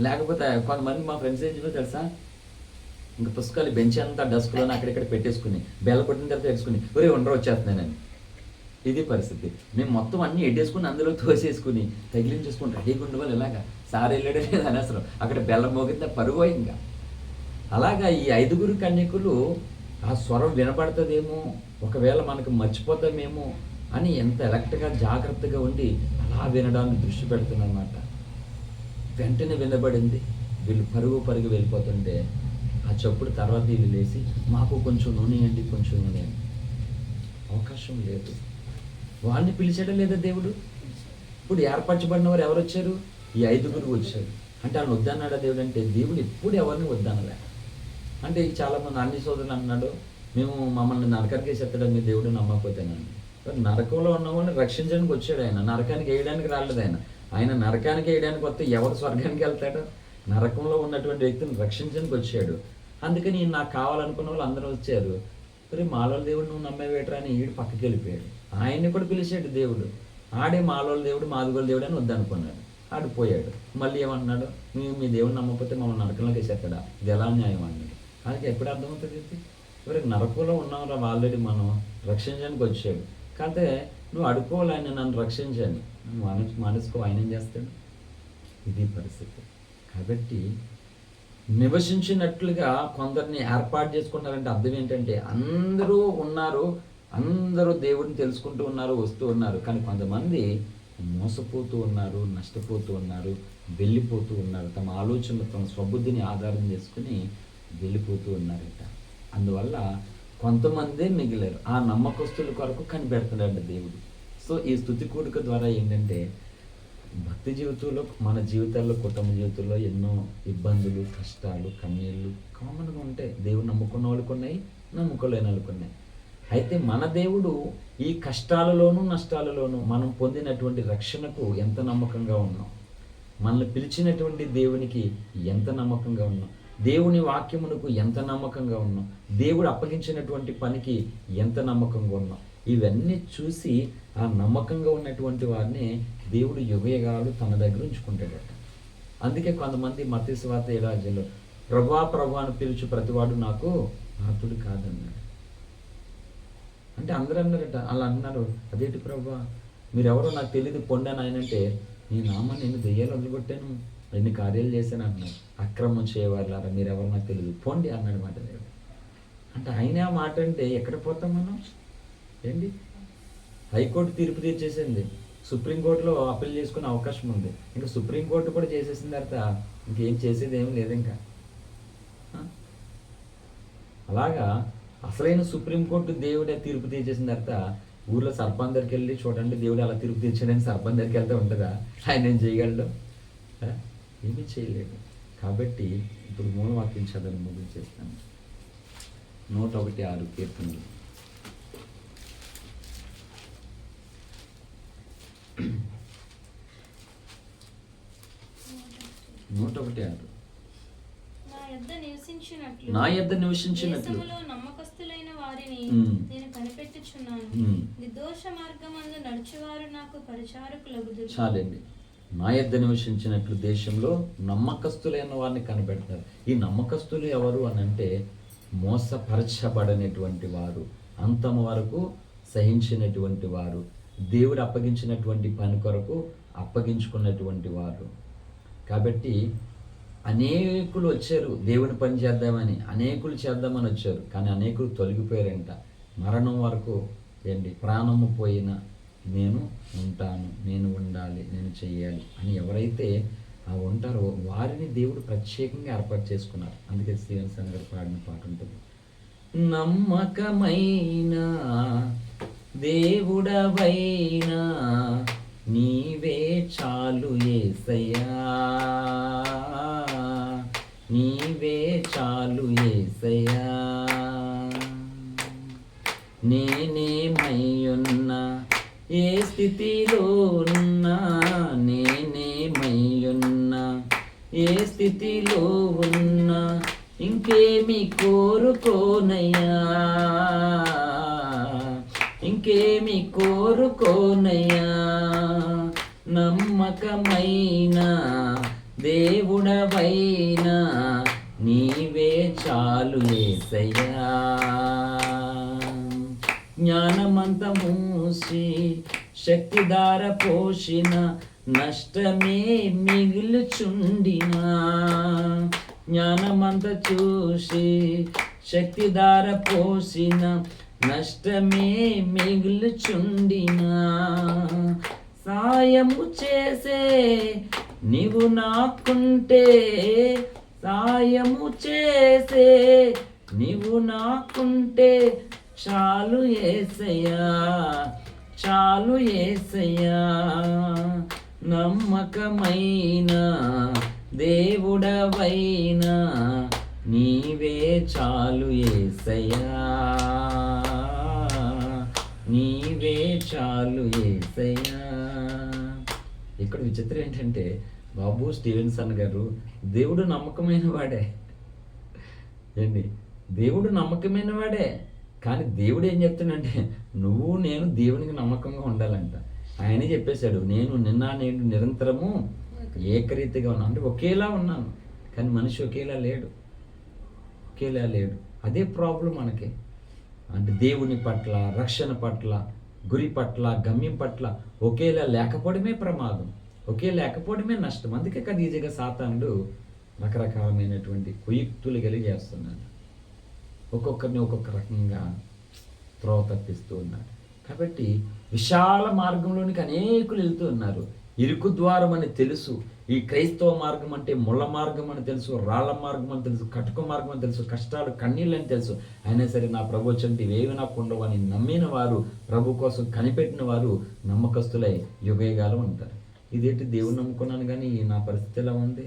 లేకపోతే కొంతమంది మా ఫ్రెండ్స్ ఏం చెప్పారు తెలుసా, ఇంకా పుస్తకాలు బెంచ్ అంతా డస్క్లోనే అక్కడిక్కడ పెట్టేసుకుని బెల్ల కొట్టిన తర్వాత తెచ్చుకుని ఒరే ఉండరు వచ్చేస్తున్నానని ఇది పరిస్థితి. మేము మొత్తం అన్నీ ఎట్టేసుకుని అందులో తోసేసుకుని తగిలించేసుకుని రెడీగా ఉండేవాళ్ళు ఇలాగా. సార్ వెళ్ళాడే లేదు అని అసలు అక్కడ బెల్లం మోగిందా పరుగు ఇంకా. అలాగా ఈ 5 కన్యకులు ఆ స్వరం వినపడుతుందేమో, ఒకవేళ మనకు మర్చిపోతామేమో అని ఎంత ఎలక్ట్గా జాగ్రత్తగా ఉండి అలా వినడానికి దృష్టి పెడుతున్నమాట. వెంటనే వినబడింది. వీళ్ళు పరుగు వెళ్ళిపోతుంటే ఆ చప్పుడు తర్వాత వీళ్ళు లేచి మాకు కొంచెం నూనె అండి, కొంచెం నూనె అండి. అవకాశం లేదు. వాళ్ళని పిలిచడం లేదా దేవుడు? ఇప్పుడు ఏర్పరచబడిన వారు ఎవరు వచ్చారు? ఈ 5 వచ్చారు. అంటే వాళ్ళని వద్దన్నాడా దేవుడు? అంటే దేవుడు ఎప్పుడు ఎవరిని వద్దనలే. అంటే చాలామంది అన్ని సోదరులు అన్నాడు, మేము మమ్మల్ని నరకానికి వేసేస్తాడు మీ దేవుడు నమ్మకపోతేనండి. నరకంలో ఉన్న వాళ్ళని రక్షించడానికి వచ్చాడు ఆయన, నరకానికి వేయడానికి రాలేదు ఆయన. ఆయన నరకానికి వేయడానికి వస్తే ఎవరు స్వర్గానికి వెళ్తాడు? నరకంలో ఉన్నటువంటి వ్యక్తిని రక్షించడానికి వచ్చాడు. అందుకని నాకు కావాలనుకున్న వాళ్ళు అందరూ వచ్చారు. మరి మాలోల దేవుడు నువ్వు నమ్మేవేట్రా అని ఈడు పక్కకి వెళ్ళిపోయాడు. ఆయన్ని కూడా పిలిచాడు దేవుడు. ఆడే మాలోల దేవుడు మాదిగోల దేవుడు అని వద్దనుకున్నాడు. ఆడిపోయాడు. మళ్ళీ ఏమన్నాడు? మీ దేవుడు నమ్మకపోతే మమ్మల్ని నరకంలోకి వేసేస్తాడా? ఇది ఎలా న్యాయం అన్నాడు. అది ఎప్పుడు అర్థమవుతుంది? ఎవరికి నరకంలో ఉన్నావురా ఆల్రెడీ, మనం రక్షించడానికి వచ్చాడు. కాకపోతే నువ్వు అడుకోవాలి ఆయన నన్ను రక్షించని, నువ్వు మనసుకో, ఆయన ఏం చేస్తాడు? ఇది పరిస్థితి. కాబట్టి నివసించినట్లుగా కొందరిని ఏర్పాటు చేసుకుంటారంటే అర్థం ఏంటంటే అందరూ ఉన్నారు, అందరూ దేవుడిని తెలుసుకుంటూ ఉన్నారు, వస్తూ ఉన్నారు. కానీ కొంతమంది మోసపోతూ ఉన్నారు, నష్టపోతూ ఉన్నారు, వెళ్ళిపోతూ ఉన్నారు. తమ ఆలోచనలు తమ స్వబుద్ధిని ఆధారం చేసుకుని వెళ్ళిపోతూ ఉన్నారట. అందువల్ల కొంతమందే మిగిలారు. ఆ నమ్మకస్తుల కొరకు కనిపెడుతున్నాడు దేవుడు. సో ఈ స్తుతి కూడిక ద్వారా ఏంటంటే భక్తి జీవితంలో, మన జీవితాల్లో, కుటుంబ జీవితంలో ఎన్నో ఇబ్బందులు, కష్టాలు, కన్నీళ్ళు కామన్గా ఉంటాయి. దేవుడు నమ్ముకున్న వాళ్ళకు ఉన్నాయి, నమ్ముకోలేని వాళ్ళకు ఉన్నాయి. అయితే మన దేవుడు ఈ కష్టాలలోనూ నష్టాలలోనూ మనం పొందినటువంటి రక్షణకు ఎంత నమ్మకంగా ఉన్నాం, మనల్ని పిలిచినటువంటి దేవునికి ఎంత నమ్మకంగా ఉన్నాం, దేవుని వాక్యమునకు ఎంత నమ్మకంగా ఉన్నాం, దేవుడు అప్పగించినటువంటి పనికి ఎంత నమ్మకంగా ఉన్నాం, ఇవన్నీ చూసి ఆ నమ్మకంగా ఉన్నటువంటి వారిని దేవుడు యుగయుగాలు తన దగ్గర ఉంచుకుంటాడట. అందుకే కొంతమంది మత్తయి సువార్త 7వ అధ్యాయంలో ప్రభువా అని పిలుచు ప్రతివాడు నాకు పాత్రుడు కాదన్నాడు. అంటే అందరూ అన్నారట. అలా అన్నారు, అదేంటి ప్రభువా మీరెవరో నాకు తెలియదు పొండి అని ఆయన అంటే, నీ నామాన్ని ఎన్ని దెయ్యాలు వదిలిగొట్టాను, ఎన్ని కార్యాలు చేశాను అన్నారు. అక్రమం చేయవారులారా మీరెవరో నాకు తెలియదు పొండి అన్నాడు మాట దేవుడు. అంటే ఆయన ఆ మాట అంటే ఎక్కడ పోతాం మనం? ఏంటి, హైకోర్టు తీర్పు తీర్చేసింది, సుప్రీంకోర్టులో అప్పీల్ చేసుకునే అవకాశం ఉంది. ఇంకా సుప్రీంకోర్టు కూడా చేసేసిన తర్వాత ఇంకేం చేసేది ఏమి లేదు ఇంకా. అలాగా అసలైన సుప్రీంకోర్టు దేవుడే తీర్పు తీర్చేసిన తర్వాత ఊర్లో సర్పంచ్ దగ్గరికి వెళ్ళి చూడండి దేవుడు అలా తీర్పు తీర్చడానికి సర్పంచ్ దగ్గరికి వెళ్తే ఉంటుందా? ఆయన ఏం చేయగలడు? ఏమీ చేయలేడు. కాబట్టి ఇప్పుడు మూలవాక్యం చదవని ముగించేస్తాను. 101:6 కీర్తనలు. నా యొద్ద నివసించినట్లు నమ్మకస్తులైన వారిని నేను కనిపెట్టుచున్నాను. నిర్దోష మార్గమందు నడుచువారు నాకు పరిచారకులగుదురు. చాలండి. నా యొద్ద నివసించినట్లు దేశంలో నమ్మకస్తులైన వారిని కనిపెడతారు. ఈ నమ్మకస్తులు ఎవరు అని అంటే మోసపరచబడనటువంటి వారు, అంతం వరకు సహించినటువంటి వారు, దేవుడు అప్పగించినటువంటి పని కొరకు అప్పగించుకున్నటువంటి వారు. కాబట్టి అనేకులు వచ్చారు దేవుని పని చేద్దామని, అనేకులు చేద్దామని వచ్చారు. కానీ అనేకులు తొలగిపోయారంట. మరణం వరకు ఏంటి, ప్రాణము పోయినా నేను ఉంటాను, నేను ఉండాలి, నేను చెయ్యాలి అని ఎవరైతే ఉంటారో వారిని దేవుడు ప్రత్యేకంగా ఏర్పాటు చేసుకున్నారు. అందుకే స్టీవెన్ సన్ గారు పాడిన పాట ఉంటుంది, నమ్మకమైన దేవుడవైనా నీవే చాలు యేసయ్యా, నీవే చాలు యేసయ్యా, నేనేమయ్యున్నా ఏ స్థితిలో ఉన్నా, నేనేమయ్యున్నా ఏ స్థితిలో ఉన్నా ఇంకేమి కోరుకోనయ్యా, ఇంకేమి కోరుకోనయ్యా, నమ్మకమైన దేవుడవైనా నీవే చాలు యేసయ్యా, జ్ఞానమంతము చూసి శక్తిధార పోషిన నష్టమే మిగులుచుండినా. జ్ఞానమంత చూసి శక్తిధార పోసిన నష్టమే మిగులుచుండినా. సాయము చేసే నీవు నాకుంటే, సాయము చేసే నీవు నాకుంటే చాలు యేసయ్యా, చాలు యేసయ్యా. నమ్మకమైన దేవుడవైనా నీవే చాలు యేసయ్యా, నీవే చాలు యేసయ్యా. ఇక్కడ విచిత్రం ఏంటంటే బాబు స్టీవెన్సన్ గారు దేవుడు నమ్మకమైన వాడే ఏంటి, దేవుడు నమ్మకమైన వాడే. కానీ దేవుడు ఏం చెప్తున్నాడంటే నువ్వు నేను దేవునికి నమ్మకంగా ఉండాలంట. ఆయనే చెప్పేశాడు, నేను నిన్న నేను నిరంతరము ఏకరీతిగా ఉన్నాను. అంటే ఒకేలా ఉన్నాను, కానీ మనిషి ఒకేలా లేడు, ఒకేలా లేడు. అదే ప్రాబ్లం మనకి. అంటే దేవుని పట్ల, రక్షణ పట్ల, గురి పట్ల, గమ్యం పట్ల ఒకేలా లేకపోవడమే ప్రమాదం, ఒకే లేకపోవడమే నష్టం. అందుకే కదా ఈజీగా సాతానుడు రకరకాలమైనటువంటి కుయుక్తులు కలిగి చేస్తున్నాడు, ఒక్కొక్కరిని ఒక్కొక్క రకంగా త్రోవ తప్పిస్తూ ఉన్నాడు. కాబట్టి విశాల మార్గంలోనికి అనేకులు వెళ్తూ ఉన్నారు. ఇరుకు ద్వారం అని తెలుసు, ఈ క్రైస్తవ మార్గం అంటే ముళ్ళ మార్గం అని తెలుసు, రాళ్ల మార్గం అని తెలుసు, కటుక మార్గం అని తెలుసు, కష్టాలు కన్నీళ్ళు అని తెలుసు. అయినా సరే నా ప్రభు వచ్చంటే ఇవేవి నాకు ఉండవు అని నమ్మిన వారు, ప్రభు కోసం కనిపెట్టిన వారు నమ్మకస్తులై యుగయుగాలు ఉంటారు. ఇదేంటి దేవుడు నమ్ముకున్నాను కానీ నా పరిస్థితి ఎలా ఉంది,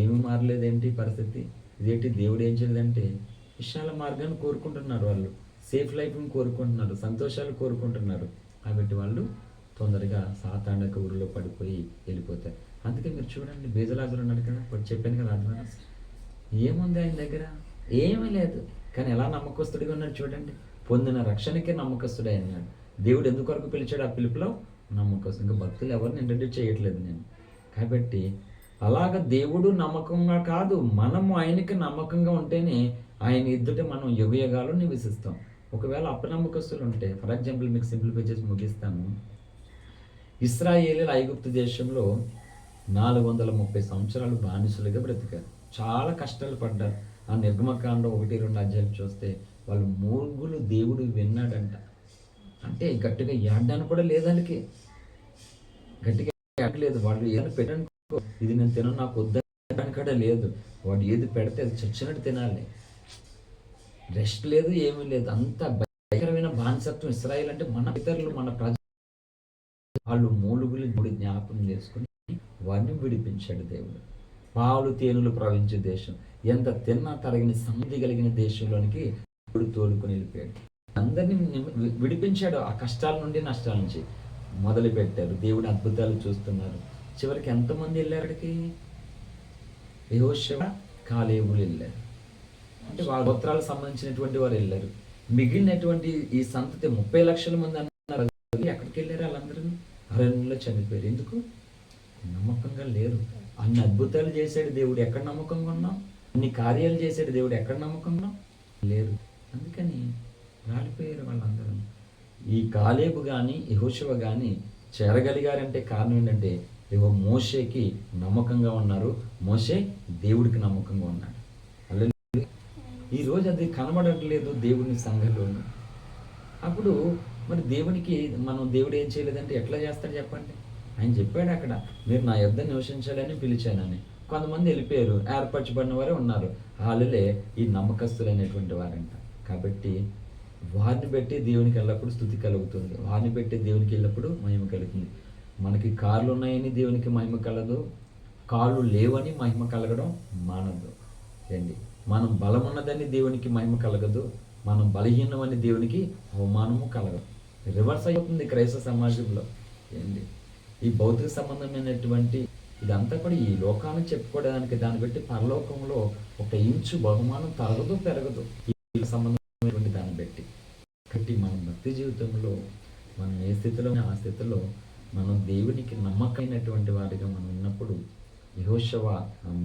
ఏమీ మారలేదేంటి పరిస్థితి, ఇదేంటి దేవుడు ఏం చేయలేదంటే విశాల మార్గాన్ని కోరుకుంటున్నారు వాళ్ళు, సేఫ్ లైఫ్ని కోరుకుంటున్నారు, సంతోషాలు కోరుకుంటున్నారు. కాబట్టి వాళ్ళు తొందరగా సాతాండక ఊరిలో పడిపోయి వెళ్ళిపోతారు. అందుకే మీరు చూడండి, బేజలాజులు ఉన్నాడు కదా, ఇప్పుడు చెప్పాను కదా, అధ్వానం ఏముంది ఆయన దగ్గర, ఏమీ లేదు. కానీ ఎలా నమ్మకస్తుడిగా ఉన్నాడు చూడండి. పొందిన రక్షణకే నమ్మకస్తుడే అన్నాడు. దేవుడు ఎందుకొరకు పిలిచాడు ఆ పిలుపులో? నమ్మకస్తు. ఇంకా భక్తులు ఎవరిని ఇంట్రడ్యూస్ చేయట్లేదు నేను. కాబట్టి అలాగ దేవుడు నమ్మకంగా కాదు, మనము ఆయనకి నమ్మకంగా ఉంటేనే ఆయన ఎదుట మనం యుగయుగాలు నివసిస్తాం. ఒకవేళ అపనమ్మకస్తులు ఉంటే, ఫర్ ఎగ్జాంపుల్ మీకు సింప్లిఫై చేసి ముగిస్తాను. ఇశ్రాయేలీయులు ఐగుప్తు దేశంలో 430 సంవత్సరాలు బానిసలుగా బ్రతికారు, చాలా కష్టాలు పడ్డారు. ఆ నిర్గమకాండం 1-2 అధ్యాయాలు చూస్తే వాళ్ళు మూర్ఖులు దేవుడు విన్నాడంట. అంటే గట్టిగా ఏడ్డానికి కూడా లేదు, వాళ్ళకి గట్టిగా ఏడలేదు. వాళ్ళు ఏదైనా పెట్టనుకో, ఇది నేను తినను నాకు వద్దని కూడా లేదు. వాడు ఏది పెడితే అది చచ్చినట్టు తినాలి, రెస్ట్ లేదు, ఏమీ లేదు. అంత భయంకరమైన బానిసత్వం. ఇశ్రాయేలు అంటే మన పితరులు, మన ప్రజలు. వాళ్ళు మూలుగులు దేవుడు జ్ఞాపకం చేసుకుని వారిని విడిపించాడు దేవుడు. పాలు తేనెలు ప్రవహించే దేశం, ఎంత తిన్నా తరగని సమృద్ధి కలిగిన దేశంలోనికి దేవుడు తోడుకొని వెళ్ళిపోయాడు. అందరినీ విడిపించాడు ఆ కష్టాల నుండి, నష్టాల నుంచి. మొదలు పెట్టారు, దేవుడు అద్భుతాలు చూస్తున్నారు. చివరికి ఎంతమంది వెళ్ళారు అక్కడికి? యెహోషువ, కాలేబులు వెళ్ళారు. అంటే వాళ్ళ గోత్రాలకు సంబంధించినటువంటి వారు వెళ్ళారు. మిగిలినటువంటి ఈ సంతతి 30 లక్షల మంది అన్నారు, ఎక్కడికి వెళ్ళారు? వాళ్ళందరూ అరణ్యంలో చనిపోయారు. ఎందుకు? నమ్మకంగా లేరు. అన్ని అద్భుతాలు చేశాడు దేవుడు, ఎక్కడ నమ్మకంగా ఉన్నాం? అన్ని కార్యాలు చేశాడు దేవుడు, ఎక్కడ నమ్మకంగా ఉన్నాం? లేరు. అందుకని రాలిపోయారు వాళ్ళందరూ. ఈ కాలేబు కానీ యెహోషువ కానీ చేరగలిగారంటే కారణం ఏంటంటే మోషేకి నమ్మకంగా ఉన్నారు, మోషే దేవుడికి నమ్మకంగా ఉన్నాడు. ఈరోజు అది కనబడట్లేదు దేవుని సంఘంలోనూ. అప్పుడు మరి దేవునికి మనం దేవుడు ఏం చేయలేదంటే ఎట్లా చేస్తాడు చెప్పండి? ఆయన చెప్పాడు అక్కడ, మీరు నా యొద్ద నివసించాలని పిలిచానని. కొంతమంది వెళ్ళిపోయారు, ఏర్పరచబడిన వారే ఉన్నారు. వాళ్ళే ఈ నమ్మకస్తులైనటువంటి వారంట. కాబట్టి వారిని బట్టి దేవునికి ఎల్లప్పుడు స్తుతి కలుగుతుంది, వారిని బట్టి దేవునికి ఎల్లప్పుడు మహిమ కలుగుతుంది. మనకి కార్లు ఉన్నాయని దేవునికి మహిమ కలదు, కాళ్ళు లేవని మహిమ కలగడం మానదు. ఏంటి, మనం బలం ఉన్నదని దేవునికి మహిమ కలగదు, మనం బలహీనమని దేవునికి అవమానము కలగదు. రివర్స్ అయిపోతుంది క్రైస్తవ సమాజంలో. ఏంటి, ఈ భౌతిక సంబంధమైనటువంటి ఇదంతా కూడా ఈ లోకాన్ని చెప్పుకోవడానికి, దాన్ని బట్టి పరలోకంలో 1 ఇంచు బహుమానం తరగదు పెరగదు ఈ సంబంధమైనటువంటి దాన్ని బట్టి. కాబట్టి మన భక్తి జీవితంలో మనం ఏ స్థితిలో ఆ స్థితిలో మనం దేవునికి నమ్మకమైనటువంటి వారిగా మనం ఉన్నప్పుడు, యెహోషువ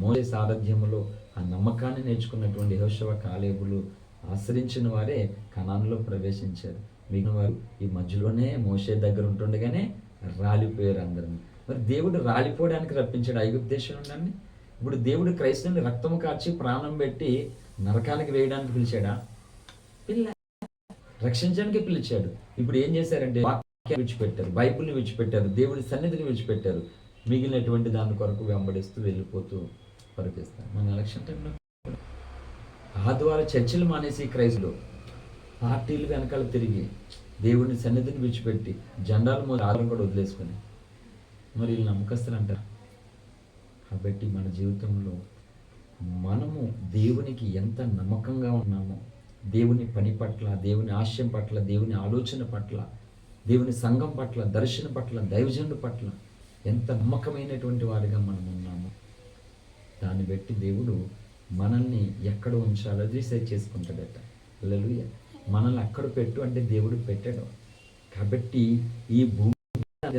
మోషే సారథ్యములో ఆ నమ్మకాన్ని నేర్చుకున్నటువంటి యెహోషువ, కాలేబులు ఆశ్రయించిన వారే కనానులో ప్రవేశించారు. మిగిలిన వారు ఈ మధ్యలోనే మోషే దగ్గర ఉంటుండగానే రాలిపోయారు అందరూ. మరి దేవుడు రాలిపోవడానికి రప్పించాడు ఐగుప్తు దేశం నుండి. ఇప్పుడు దేవుడు క్రైస్తవుని రక్తము కార్చి ప్రాణం పెట్టి నరకానికి వేయడానికి పిలిచాడా? రక్షించడానికి పిలిచాడు. ఇప్పుడు ఏం చేశారంటే వాక్యాన్ని విడిచిపెట్టారు, బైబిల్ని విడిచిపెట్టారు, దేవుడి సన్నిధిని విడిచిపెట్టారు. మిగిలినటువంటి దాని కొరకు వెంబడిస్తూ వెళ్ళిపోతూ పరిపిస్తారు. మన ఎలక్షన్ టైంలో ఆదివారం చర్చిలు మానేసి క్రైస్తులు పార్టీలు వెనకాల తిరిగి దేవుడిని సన్నిధిని విడిచిపెట్టి జెండాలు మోసి ఆధారం కూడా వదిలేసుకొని మరి వీళ్ళు నమ్మకస్తులు అంటారు. కాబట్టి మన జీవితంలో మనము దేవునికి ఎంత నమ్మకంగా ఉన్నామో, దేవుని పని పట్ల, దేవుని ఆశయం పట్ల, దేవుని ఆలోచన పట్ల, దేవుని సంఘం పట్ల, దర్శనం పట్ల, దైవజనుల పట్ల ఎంత నమ్మకమైనటువంటి వారిగా మనం ఉన్నామో దాన్ని బట్టి దేవుడు మనల్ని ఎక్కడ ఉంచాలో డిసైడ్ చేసుకుంటాడట. హల్లెలూయా. మనల్ని అక్కడ పెట్టు అంటే దేవుడు పెట్టాడు. కాబట్టి ఈ భూమి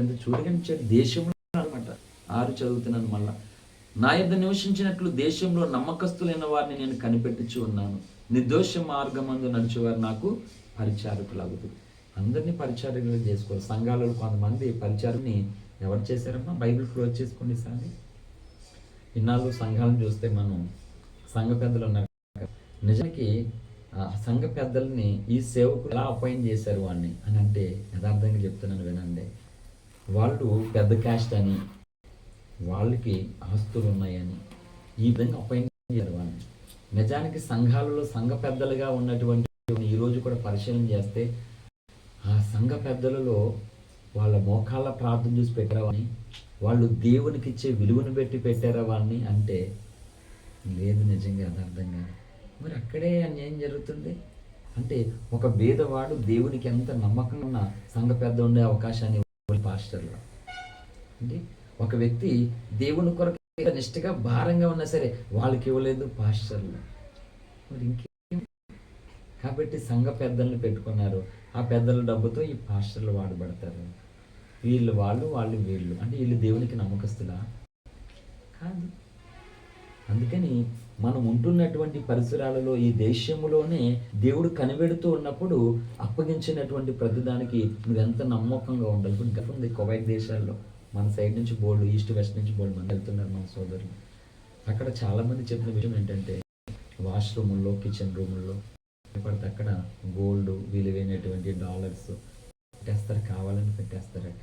ఎంత చూడగలిచాడు దేశంలో అనమాట. 6 చదువుతున్నాను మళ్ళా. నా యొద్ద నివసించినట్లు దేశంలో నమ్మకస్తులైన వారిని నేను కనిపెట్టుచు ఉన్నాను. నిర్దోష మార్గమందు నడిచేవారు నాకు పరిచారకులగుతారు. అందరినీ పరిచారకులు చేసుకోవాలి. సంఘాలలో కొంతమంది పరిచారుని ఎవరు చేశారమ్మా? బైబిల్ క్లోజ్ చేసుకోండి సార్. ఇన్నాళ్ళు సంఘాలను చూస్తే మనం సంఘ పెద్దలు ఉన్నారు. నిజానికి సంఘ పెద్దల్ని ఈ సేవకు ఎలా అపాయింట్ చేశారు వాడిని అని అంటే యథార్థంగా చెప్తున్నాను వినండి. వాళ్ళు పెద్ద క్యాస్ట్ అని, వాళ్ళకి ఆస్తులు ఉన్నాయని ఈ విధంగా అపాయింట్ చేశారు వాడిని. నిజానికి సంఘాలలో సంఘ పెద్దలుగా ఉన్నటువంటి ఈరోజు కూడా పరిశీలన చేస్తే ఆ సంఘ పెద్దలలో వాళ్ళ మోకాళ్ళ ప్రార్థన చూసి పెట్టారా వాడిని, వాళ్ళు దేవునికి ఇచ్చే విలువను పెట్టి పెట్టారా వాడిని అంటే లేదు. నిజంగా యథార్థంగా మరి అక్కడే అన్యాయం జరుగుతుంది. అంటే ఒక భేదవాడు దేవునికి ఎంత నమ్మకంగా ఉన్న సంఘ పెద్ద ఉండే అవకాశాన్ని పాస్టర్లు అంటే ఒక వ్యక్తి దేవుని కొరకు నిష్ఠగా భారంగా ఉన్నా సరే వాళ్ళకి ఇవ్వలేదు పాస్టర్లు. మరి ఇంకేం? కాబట్టి సంఘ పెద్దల్ని పెట్టుకున్నారు. ఆ పెద్దల డబ్బుతో ఈ పాస్టర్లు వాడబడతారు. వాళ్ళు వీళ్ళు అంటే వీళ్ళు దేవునికి నమ్మకస్తులా? కాదు. అందుకని మనం ఉంటున్నటువంటి పరిసరాలలో ఈ దేశంలోనే దేవుడు కనిపెడుతూ ఉన్నప్పుడు అప్పగించినటువంటి ప్రతిదానికి నువ్వెంత నమ్మకంగా ఉండాలి. ఇప్పుడు గతంది కువైట్ దేశాల్లో మన సైడ్ నుంచి బోల్డ్, ఈస్ట్ వెస్ట్ నుంచి బోల్డ్ మంది వెళ్తున్నారు మన సోదరులు. అక్కడ చాలామంది చెప్పిన విషయం ఏంటంటే వాష్రూముల్లో, కిచెన్ రూముల్లో పడితే అక్కడ గోల్డ్, విలువైనటువంటి డాలర్స్ పెట్టేస్తారు, కావాలని పెట్టేస్తారట.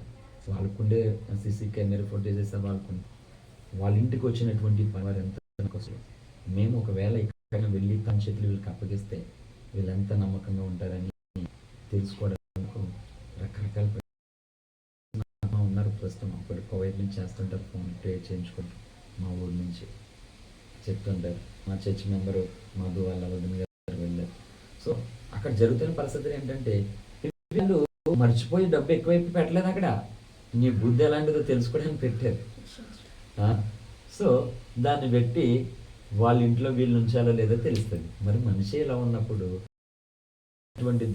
వాళ్ళకుండే సీసీ కెమెరా ఫుటేజెస్ వాళ్ళ ఇంటికి వచ్చినటువంటి పవర్ ఎంత కోసం మేము ఒకవేళ ఇక్కడ వెళ్ళి తన చేతులు వీళ్ళకి అప్పగిస్తే వీళ్ళెంత నమ్మకంగా ఉంటారని తెలుసుకోవడానికి రకరకాల ఉన్నారు. ప్రస్తుతం అప్పుడు కువైట్ నుంచి చేస్తుంటారు, ఫోన్ పే చేయించుకుంటారు. మా ఊరి నుంచి చెప్తుంటారు. మా చర్చ్ మెంబరు మధు వాళ్ళ వదిన గారు వెళ్ళారు. సో అక్కడ జరుగుతున్న పరిస్థితులు ఏంటంటే వీళ్ళు మర్చిపోయి డబ్బు ఎక్కువైపు పెట్టలేదు. అక్కడ నీ బుద్ధి ఎలాంటిదో తెలుసుకోవడానికి పెట్టారు. సో దాన్ని పెట్టి వాళ్ళ ఇంట్లో వీళ్ళు ఉంచాలో లేదో తెలుస్తుంది. మరి మనిషి ఎలా ఉన్నప్పుడు అటువంటి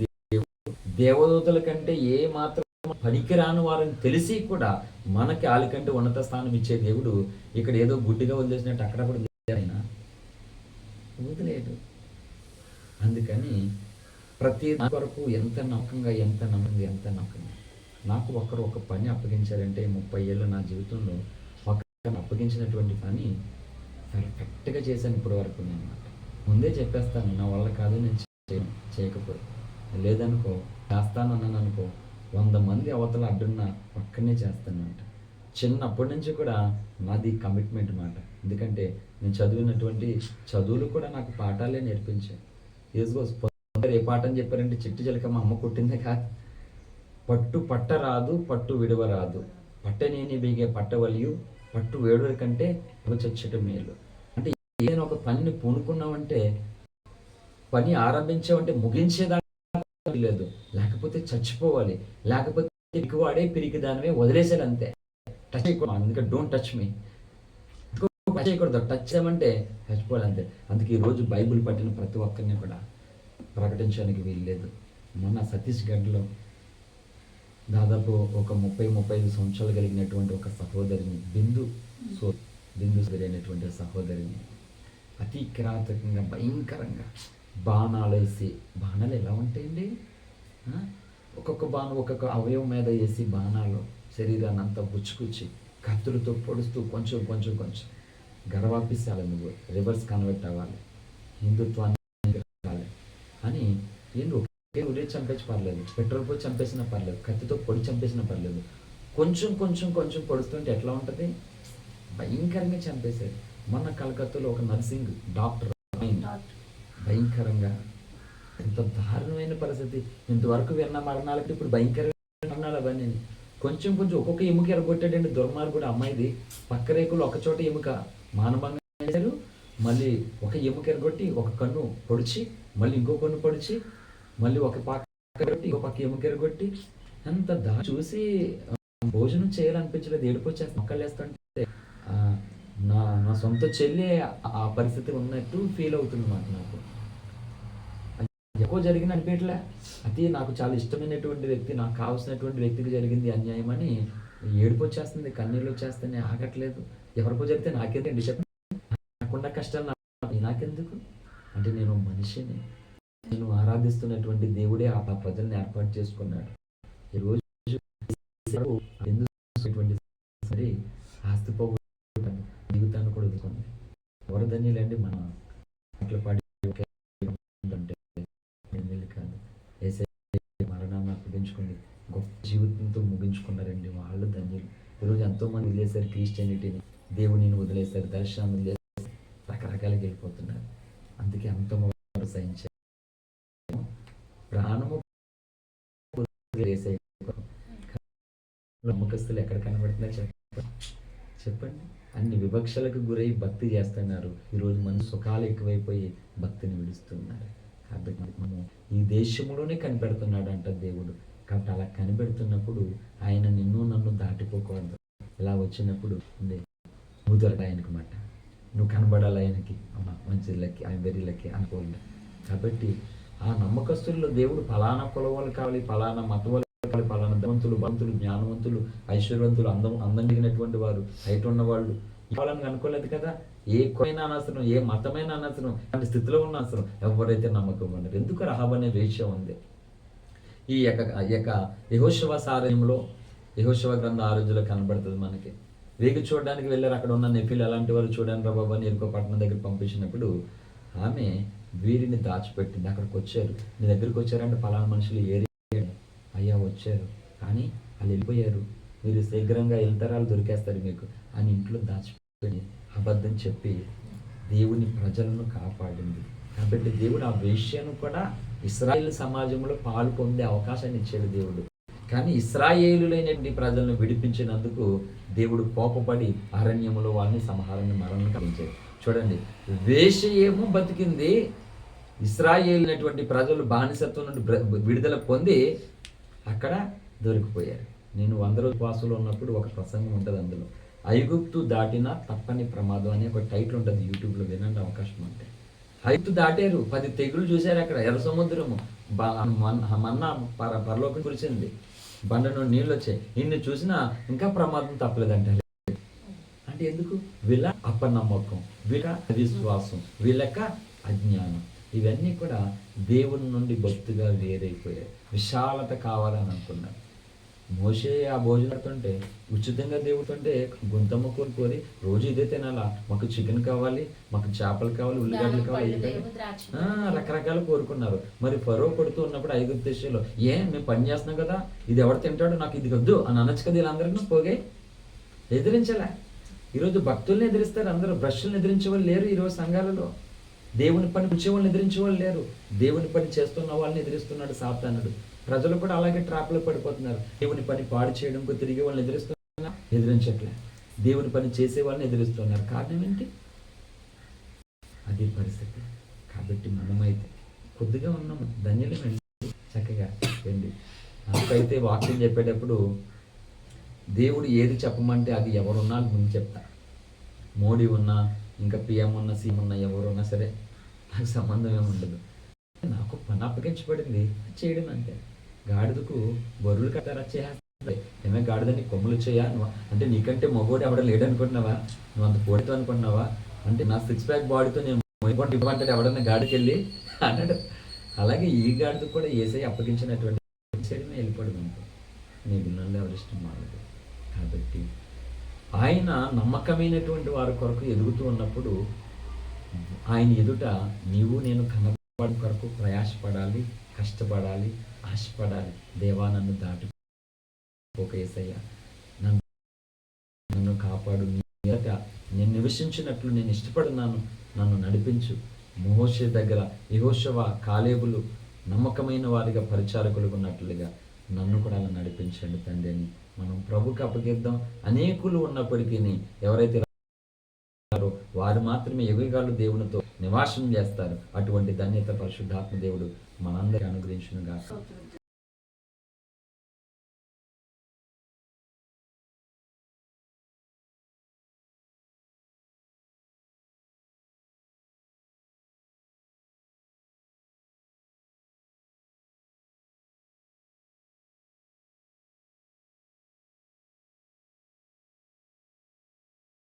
దేవదూతల కంటే ఏ మాత్రం పనికిరాని వారని తెలిసి కూడా మనకి వాళ్ళకంటే ఉన్నత స్థానం ఇచ్చే దేవుడు ఇక్కడ ఏదో గుడ్డిగా వదిలేసినట్టు అక్కడ కూడా అయినా వదిలేడు. అందుకని ప్రతి కొరకు ఎంత నమ్మకంగా నాకు ఒకరు ఒక పని అప్పగించారంటే 30 ఏళ్ళు నా జీవితంలో ఒకరు అప్పగించినటువంటి పని పర్ఫెక్ట్గా చేశాను ఇప్పటి వరకు. నేను అన్నమాట ముందే చెప్పేస్తాను, నా వల్ల కాదు, నేను చేయకపోతే లేదనుకో చేస్తాను అన్నాను అనుకో 100 మంది అవతల అడ్డున్న ఒక్కనే చేస్తానంట. చిన్నప్పటి నుంచి కూడా నాది కమిట్మెంట్ మాట. ఎందుకంటే నేను చదివినటువంటి చదువులు కూడా నాకు పాఠాలే నేర్పించాయి. ఏ పాఠం చెప్పారంటే చిట్టి చిలక మా అమ్మ కొట్టిందే కాదు. పట్టు పట్టరాదు, పట్టు విడవరాదు, పట్టనేని బీగే పట్టవలియు, పట్టు వేడుల కంటే చచ్చట మేలు. అంటే ఏదైనా ఒక పనిని పూనుకున్నామంటే, పని ఆరంభించామంటే ముగించేదాకా లేదు, లేకపోతే చచ్చిపోవాలి, లేకపోతే పిరికివాడే పిరికి దానివే వదిలేసాడు అంతే. టచ్ చేయకూడదు. అందుకే డోంట్ టచ్ మీ, టచ్ చేయకూడదు. టచ్ చేయమంటే చచ్చిపోవాలి అంతే. అందుకే ఈరోజు బైబిల్ పట్టిన ప్రతి ఒక్కరిని కూడా ప్రకటించడానికి వీల్లేదు. మొన్న ఛత్తీస్గఢ్లో దాదాపు ఒక 30-35 సంవత్సరాలు కలిగినటువంటి ఒక సహోదరిని బిందు అయినటువంటి సహోదరిని అతి కిరాతకంగా భయంకరంగా బాణాలు వేసి, బాణాలు ఎలా ఉంటాయండి, ఒక్కొక్క బాణం ఒక్కొక్క అవయవం మీద వేసి బాణాలు శరీరాన్ని అంతా గుచ్చుకుచ్చి కత్తులతో పొడుస్తూ కొంచెం కొంచెం కొంచెం గర్వాపిస్తాలి, నువ్వు రివర్స్ కన్వర్ట్ అవ్వాలి, హిందుత్వాన్ని రావాలి అని. ఏంటి ఒకే ఉరే చంపేసి పర్లేదు, పెట్రోల్ పోయి చంపేసినా పర్లేదు, కత్తితో పొడి చంపేసినా పర్లేదు, కొంచెం కొంచెం కొంచెం పొడుస్తుంటే ఎట్లా ఉంటుంది? భయంకరంగా చంపేశారు. మొన్న కలకత్తాలో ఒక నర్సింగ్ డాక్టర్ భయంకరంగా, ఎంత దారుణమైన పరిస్థితి. ఇంతవరకు విన్న మరణాలకి ఇప్పుడు భయంకరమైన మరణాలు అవన్నీ. కొంచెం కొంచెం ఒక్కొక్క ఎముక ఎరగొట్టాడండి దుర్మార్గుడు. అమ్మాయిది పక్క రేకులు ఒక చోట ఎముక మానభంగం చేశారు, మళ్ళీ ఒక ఎముక ఎరగొట్టి ఒక కన్ను పొడిచి మళ్ళీ ఇంకో కన్ను పొడిచి మళ్ళీ ఒక పక్క కొట్టి ఇంకో పక్క ఎముక ఎరగొట్టి అంత చూసి భోజనం చేయాలనిపించలేదు, ఏడుపు వచ్చేసి మొక్కలు వేస్తుంటే నా నా సొంత చెల్లి ఆ పరిస్థితి ఉన్నట్టు ఫీల్ అవుతుంది మాట. నాకు ఎక్కువ జరిగిన అనిపించలే, అది నాకు చాలా ఇష్టమైనటువంటి వ్యక్తి, నాకు కావాల్సినటువంటి వ్యక్తికి జరిగింది అన్యాయం అని ఏడుపు వచ్చేస్తుంది, కన్నీళ్ళు వచ్చేస్తానే ఆగట్లేదు. ఎవరికో జరిగితే నాకెందుకండి చెప్పండి, నాకున్న కష్టాలు నాకెందుకు అంటే నేను మనిషిని, నేను ఆరాధిస్తున్నటువంటి దేవుడే ఆ ప్రజల్ని ఏర్పాటు చేసుకున్నాడు. ఈరోజు సరే ఆస్తి పోగొట్టాను, జీవితాన్ని కూడా వదులుకుంది. ఎవరు ధన్యులండి? మన అట్లా పాడి కాదు, ఏసై మరణాన్ని అప్పగించుకుని గొప్ప జీవితంతో ముగించుకున్నారండి, వాళ్ళు ధన్యులు. ఈరోజు ఎంతోమంది వదిలేశారు క్రిస్టియానిటీని, దేవుడిని వదిలేశారు, దర్శనాన్ని వదిలేశారు, రకరకాలుగా వెళ్ళిపోతున్నారు. అందుకే అంత సహించారు, ప్రాణము నమ్మకస్తులు ఎక్కడ కనబడుతున్నారు చెప్పండి. అన్ని వివక్షలకు గురై భక్తి చేస్తున్నారు. ఈరోజు మన సుఖాలు ఎక్కువైపోయి భక్తిని విడుస్తున్నారు. కాబట్టి మనము ఈ దేశంలోనే కనిపెడుతున్నాడు అంట దేవుడు. కాబట్టి అలా కనిపెడుతున్నప్పుడు ఆయన నిన్ను నన్ను దాటిపోకూడదు. ఇలా వచ్చినప్పుడు నువ్వు దొరక ఆయనకు మాట, నువ్వు కనబడాలి ఆయనకి, అమ్మ మంచి లక్కి, ఆయన వెరీ లక్కి అనుకోండి. కాబట్టి ఆ నమ్మకస్తుల్లో దేవుడు ఫలానా కుల వాళ్ళు కావాలి, ఫలానా మత వాళ్ళు కావాలి, ఫలానా ధనవంతులు, బంతులు, జ్ఞానవంతులు, ఐశ్వర్యవంతులు, అందం దిగినటువంటి వారు, హైట్ ఉన్నవాళ్ళు ఇవ్వాలని అనుకోలేదు కదా. ఏ కులమైన అనవసరం, ఏ మతమైన అనవసరం, అలాంటి స్థితిలో ఉన్న అవసరం ఎవరైతే నమ్మకం ఉన్నారు. ఎందుకు రహాబ్ అనే వేశ్య ఉంది. ఈ యొక్క యెహోషువ సారథ్యంలో, యెహోషువ గ్రంథ 6 కనబడుతుంది మనకి. వేగి చూడడానికి వెళ్ళారు, అక్కడ ఉన్న నెఫీలు ఎలాంటి వారు చూడండి రా బాబు అని ఎరుకో పట్టణం దగ్గర పంపించినప్పుడు ఆమె వీరిని దాచిపెట్టింది. అక్కడికి వచ్చారు, నీ దగ్గరికి వచ్చారంటే ఫలానా మనుషులు అయ్యా వచ్చారు, కానీ వాళ్ళు వెళ్ళిపోయారు, మీరు శీఘ్రంగా వెళ్తారు, వాళ్ళు దొరికేస్తారు మీకు అని ఇంట్లో దాచిపెట్టి అబద్ధం చెప్పి దేవుని ప్రజలను కాపాడింది. కాబట్టి దేవుడు ఆ వేశ్యను కూడా ఇశ్రాయేలు సమాజంలో పాలు పొందే అవకాశాన్ని ఇచ్చాడు దేవుడు. కానీ ఇశ్రాయేలులైనటువంటి ప్రజలను విడిపించినందుకు దేవుడు కోపపడి అరణ్యములో వాళ్ళని సంహారాన్ని మరణం కలిగించాడు. చూడండి, వేశ్య ఏమో బతికింది, ఇశ్రాయేలునటువంటి ప్రజలు బానిసత్వం నుండి విడుదల పొంది అక్కడ దొరికిపోయారు. నేను 100 రోజుల ఉపవాసంలో ఉన్నప్పుడు ఒక ప్రసంగం ఉంటుంది, అందులో ఐగుప్తు దాటిన తప్పని ప్రమాదం అనే ఒక టైటిల్ ఉంటుంది, యూట్యూబ్లో వినండి అవకాశం ఉంటే. ఐగుప్తు దాటారు, 10 తెగులు చూశారు అక్కడ, ఎర్ర సముద్రము, మన్నా పరలోకం కురిచింది, బండ నుండి నీళ్ళు వచ్చాయి, ఇన్ని చూసినా ఇంకా ప్రమాదం తప్పలేదంటారు. అంటే ఎందుకు? వీళ్ళ అపనమ్మకం, వీళ్ళ అవిశ్వాసం, వీళ్ళక అజ్ఞానం, ఇవన్నీ కూడా దేవుని నుండి భక్తిగా వేరైపోయాయి. విశాలత కావాలని అనుకున్నారు. మోషే ఆ భోజనం పెడుతుంటే, ఉచితంగా దేవుడుతుంటే గుంతమ్మ కోరి రోజు ఇదే తినాలా, మాకు చికెన్ కావాలి, మాకు చేపలు కావాలి, ఉల్లిగడ్డలు కావాలి, రకరకాలు కోరుకున్నారు. మరి ఫరో కొడుతూ ఉన్నప్పుడు ఐగుప్తు దేశంలో మేము పని చేస్తున్నాం కదా, ఇది ఎవరు తింటాడో, నాకు ఇది వద్దు అని అనొచ్చు కదా. వీళ్ళందరికీ పోగే ఎదిరించలే. ఈరోజు భక్తుల్ని ఎదిరిస్తారు అందరూ, బ్రష్లను ఎదిరించే వాళ్ళు లేరు ఈరోజు సంఘాలలో. దేవుని పని పుచ్చే వాళ్ళని ఎదిరించే వాళ్ళు లేరు. దేవుని పని చేస్తున్న వాళ్ళని ఎదిరిస్తున్నాడు సాతానుడు. ప్రజలు కూడా అలాగే ట్రాప్లో పడిపోతున్నారు. దేవుని పని పాడు చేయడంకు తిరిగి వాళ్ళని ఎదిరించట్లే, దేవుని పని చేసే వాళ్ళని ఎదిరిస్తున్నారు. కారణం ఏంటి? అదే పరిస్థితి. కాబట్టి మనమైతే కొద్దిగా ఉన్నాము, ధన్యులమండి, చక్కగా రండి. నాకైతే వాక్యం చెప్పేటప్పుడు దేవుడు ఏది చెప్పమంటే అది ఎవరున్నా ముందు చెప్తా. మోడీ ఉన్నా, ఇంకా పిఎం ఉన్నా, సీఎం ఉన్నా, ఎవరున్నా సరే నాకు సంబంధం ఏమి ఉండదు. నాకు పని అప్పగించబడింది చేయడం అంతే. గాడిదకు బొర్రులు కట్టారా చేస్తాయి, ఏమే గాడిదని కొమ్ములు చేయా నువ్వు అంటే నీకంటే మగోడు ఎవడ లేడనుకుంటున్నావా, నువ్వు అంత పోటీతో అనుకుంటున్నావా, అంటే నా 6 ప్యాక్ బాడీతో నేను ఇవ్వమంటే ఎవడన్నా గాడికి వెళ్ళి అన్నాడు. అలాగే ఈ గాడిదకు కూడా యేసయ్య అప్పగించినటువంటి వచ్చేయడమే వెళ్ళిపోవడం అంతే. మిగిలిన ఎవరి ఇష్టం వాళ్ళది. కాబట్టి ఆయన నమ్మకమైనటువంటి వారి కొరకు ఎదుగుతూ ఉన్నప్పుడు ఆయన ఎదుట నీవు నేను కనబడి కొరకు ప్రయాసపడాలి, కష్టపడాలి, ఆశపడాలి. దేవా నన్ను దాటి ఒక యేసయ్య నన్ను కాపాడు, నీ ఎదుట నేను నివసించినట్లు నేను ఇష్టపడున్నాను, నన్ను నడిపించు. మోషే దగ్గర యెహోషువ, కాలేబులు నమ్మకమైన వారిగా పరిచారకులుగా ఉన్నట్లుగా నన్ను కూడా అలా నడిపించండి తండ్రి అని మనం ప్రభుకి అప్పగిద్దాం. అనేకులు ఉన్నప్పటికీ ఎవరైతే వారు మాత్రమే యుగయుగాలు దేవునితో నివాసం చేస్తారు. అటువంటి ధన్యత పరిశుద్ధాత్మ దేవుడు మనందరికీ అనుగ్రహించును గాక.